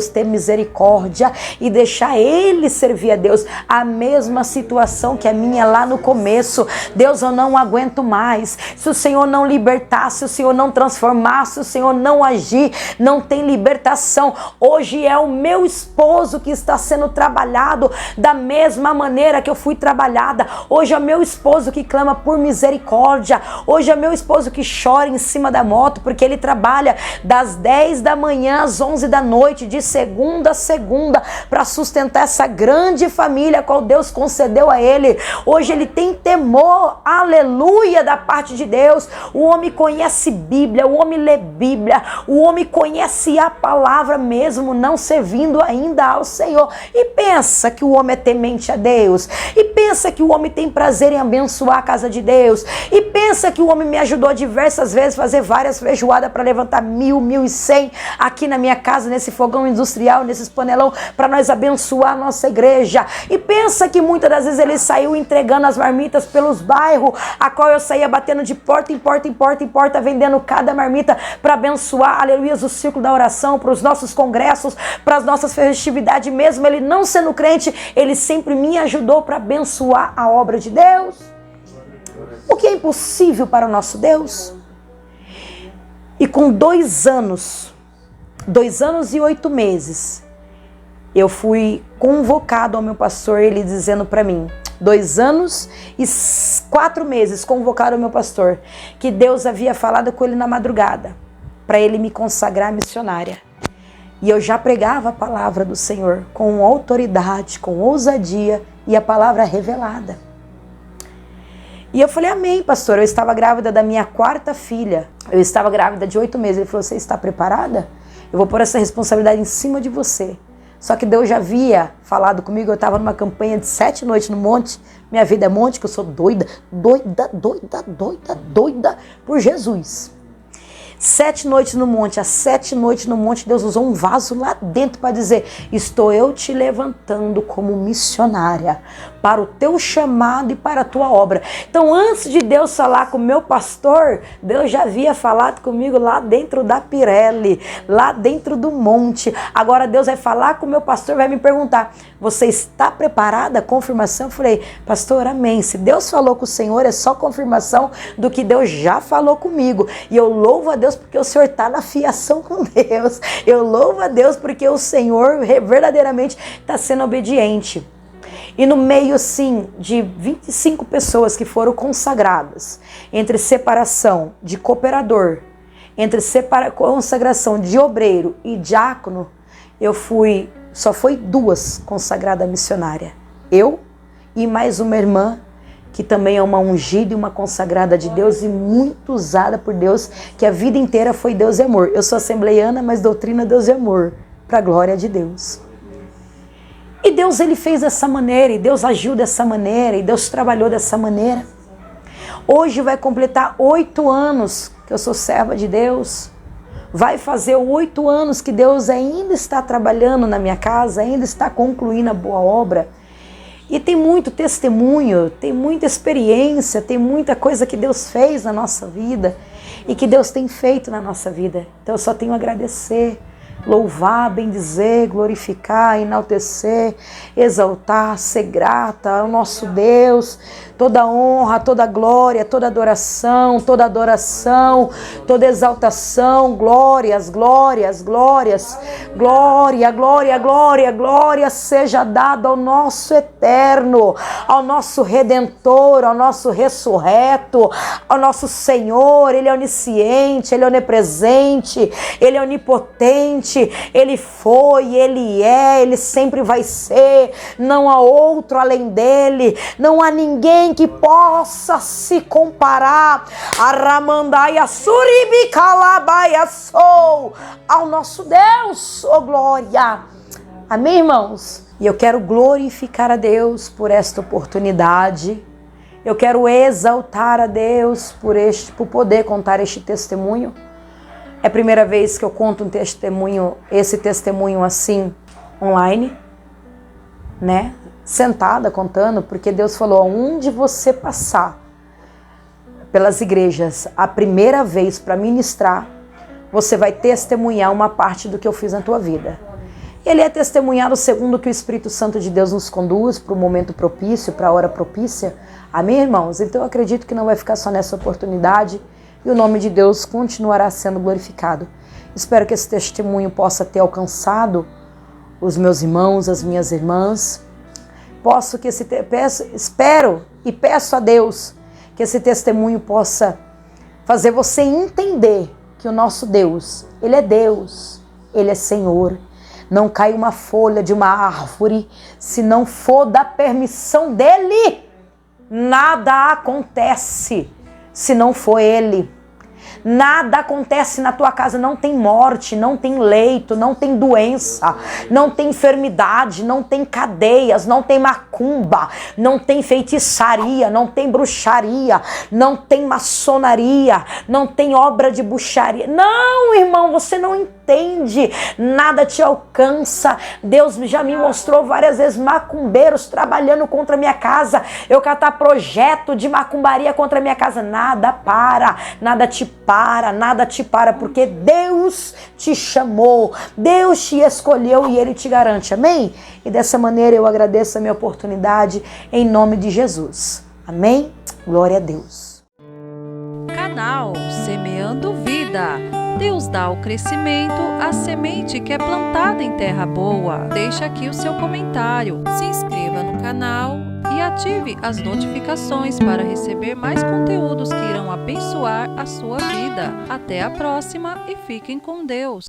S2: ter misericórdia e deixar Ele servir a Deus. A mesma situação que a minha lá no começo. Deus, eu não aguento mais. Se o Senhor não libertar, se o Senhor não transformar, se o Senhor não agir, não tem libertação. Hoje é o meu esposo que está sendo trabalhado da mesma maneira que eu fui trabalhada. Hoje é o meu esposo que clama por misericórdia. Hoje é o meu esposo que chora em cima da moto, porque ele trabalha das 10 da manhã às 11 da noite, de segunda a segunda, para sustentar essa grande família a qual Deus concedeu a ele. Hoje ele tem temor, aleluia, da parte de Deus. O homem conhece Bíblia, o homem lê Bíblia, o homem conhece a palavra mesmo não servindo ainda ao Senhor. E pensa que o homem é temente a Deus, e pensa que o homem tem prazer em abençoar a casa de Deus, e pensa que o homem me ajudou diversas vezes fazer várias feijoadas para levantar 1.000, 1.100 aqui na minha casa, nesse fogão industrial, nesses panelão, para nós abençoar a nossa igreja. E pensa que muitas das vezes ele saiu entregando as marmitas pelos bairros, a qual eu saía batendo de porta em porta, em porta em porta, vendendo cada marmita para abençoar, aleluia, o círculo da oração, para os nossos congressos, para as nossas festividades. Mesmo ele não sendo crente, ele sempre me ajudou para abençoar a obra de Deus. O que é impossível para o nosso Deus? E com 2 anos e 8 meses, eu fui convocado ao meu pastor, ele dizendo para mim, 2 anos e 4 meses, convocado ao meu pastor, que Deus havia falado com ele na madrugada, para ele me consagrar missionária. E eu já pregava a palavra do Senhor com autoridade, com ousadia e a palavra revelada. E eu falei, amém, pastor. Eu estava grávida da minha 4ª filha. Eu estava grávida de 8 meses. Ele falou, você está preparada? Eu vou pôr essa responsabilidade em cima de você. Só que Deus já havia falado comigo. Eu estava numa campanha de 7 noites no monte. Minha vida é monte, que eu sou doida por Jesus. 7 noites no monte, as 7 noites no monte, Deus usou um vaso lá dentro para dizer, estou eu te levantando como missionária para o teu chamado e para a tua obra. Então, antes de Deus falar com o meu pastor, Deus já havia falado comigo lá dentro da Pirelli, lá dentro do monte. Agora Deus vai falar com o meu pastor, vai me perguntar, você está preparada? Confirmação? Eu falei, pastor, amém. Se Deus falou com o Senhor, é só confirmação do que Deus já falou comigo. E eu louvo a Deus porque o Senhor está na fiação com Deus. Eu louvo a Deus porque o Senhor verdadeiramente está sendo obediente. E no meio, assim, de 25 pessoas que foram consagradas, entre separação de cooperador, entre consagração de obreiro e diácono, só foi 2 consagradas missionárias. Eu e mais uma irmã, que também é uma ungida e uma consagrada de Deus e muito usada por Deus, que a vida inteira foi Deus e amor. Eu sou assembleiana, mas doutrina Deus e amor, para a glória de Deus. E Deus, ele fez dessa maneira, e Deus agiu dessa maneira, e Deus trabalhou dessa maneira. Hoje vai completar 8 anos que eu sou serva de Deus. Vai fazer 8 anos que Deus ainda está trabalhando na minha casa, ainda está concluindo a boa obra. E tem muito testemunho, tem muita experiência, tem muita coisa que Deus fez na nossa vida e que Deus tem feito na nossa vida. Então eu só tenho a agradecer louvar, bendizer, glorificar, enaltecer, exaltar, ser grata ao nosso Deus. Toda honra, toda glória, toda adoração, toda adoração, toda exaltação, glórias, glórias, glórias, glória, glória, glória, glória seja dada ao nosso eterno, ao nosso Redentor, ao nosso ressurreto, ao nosso Senhor. Ele é onisciente, Ele é onipresente, Ele é onipotente, Ele foi, Ele é, Ele sempre vai ser, não há outro além dEle, não há ninguém que possa se comparar a Ramandaia Suribicalabaia sou ao nosso Deus, oh glória. Amém, irmãos? E eu quero glorificar a Deus por esta oportunidade. Eu quero exaltar a Deus por poder contar este testemunho. É a primeira vez que eu conto esse testemunho assim, online, né? Sentada contando, porque Deus falou, onde você passar pelas igrejas a primeira vez para ministrar, você vai testemunhar uma parte do que eu fiz na tua vida. Ele é testemunhado segundo que o Espírito Santo de Deus nos conduz para o momento propício, para a hora propícia. Amém, irmãos? Então eu acredito que não vai ficar só nessa oportunidade e o nome de Deus continuará sendo glorificado. Espero que esse testemunho possa ter alcançado os meus irmãos, as minhas irmãs. Espero e peço a Deus que esse testemunho possa fazer você entender que o nosso Deus, Ele é Deus, Ele é Senhor. Não cai uma folha de uma árvore se não for da permissão dEle. Nada acontece se não for Ele. Nada acontece na tua casa, não tem morte, não tem leito, não tem doença, não tem enfermidade, não tem cadeias, não tem macumba, não tem feitiçaria, não tem bruxaria, não tem maçonaria, não tem obra de bruxaria. Não, irmão, você não entende, nada te alcança. Deus já me mostrou várias vezes macumbeiros trabalhando contra a minha casa, eu catar projeto de macumbaria contra a minha casa, nada te para, porque Deus te chamou, Deus te escolheu e Ele te garante, amém? E dessa maneira eu agradeço a minha oportunidade em nome de Jesus, amém? Glória a Deus.
S1: Canal Semeando Vida. Deus dá o crescimento à semente que é plantada em terra boa. Deixa aqui o seu comentário, se inscreva no canal e ative as notificações para receber mais conteúdos que irão abençoar a sua vida. Até a próxima e fiquem com Deus.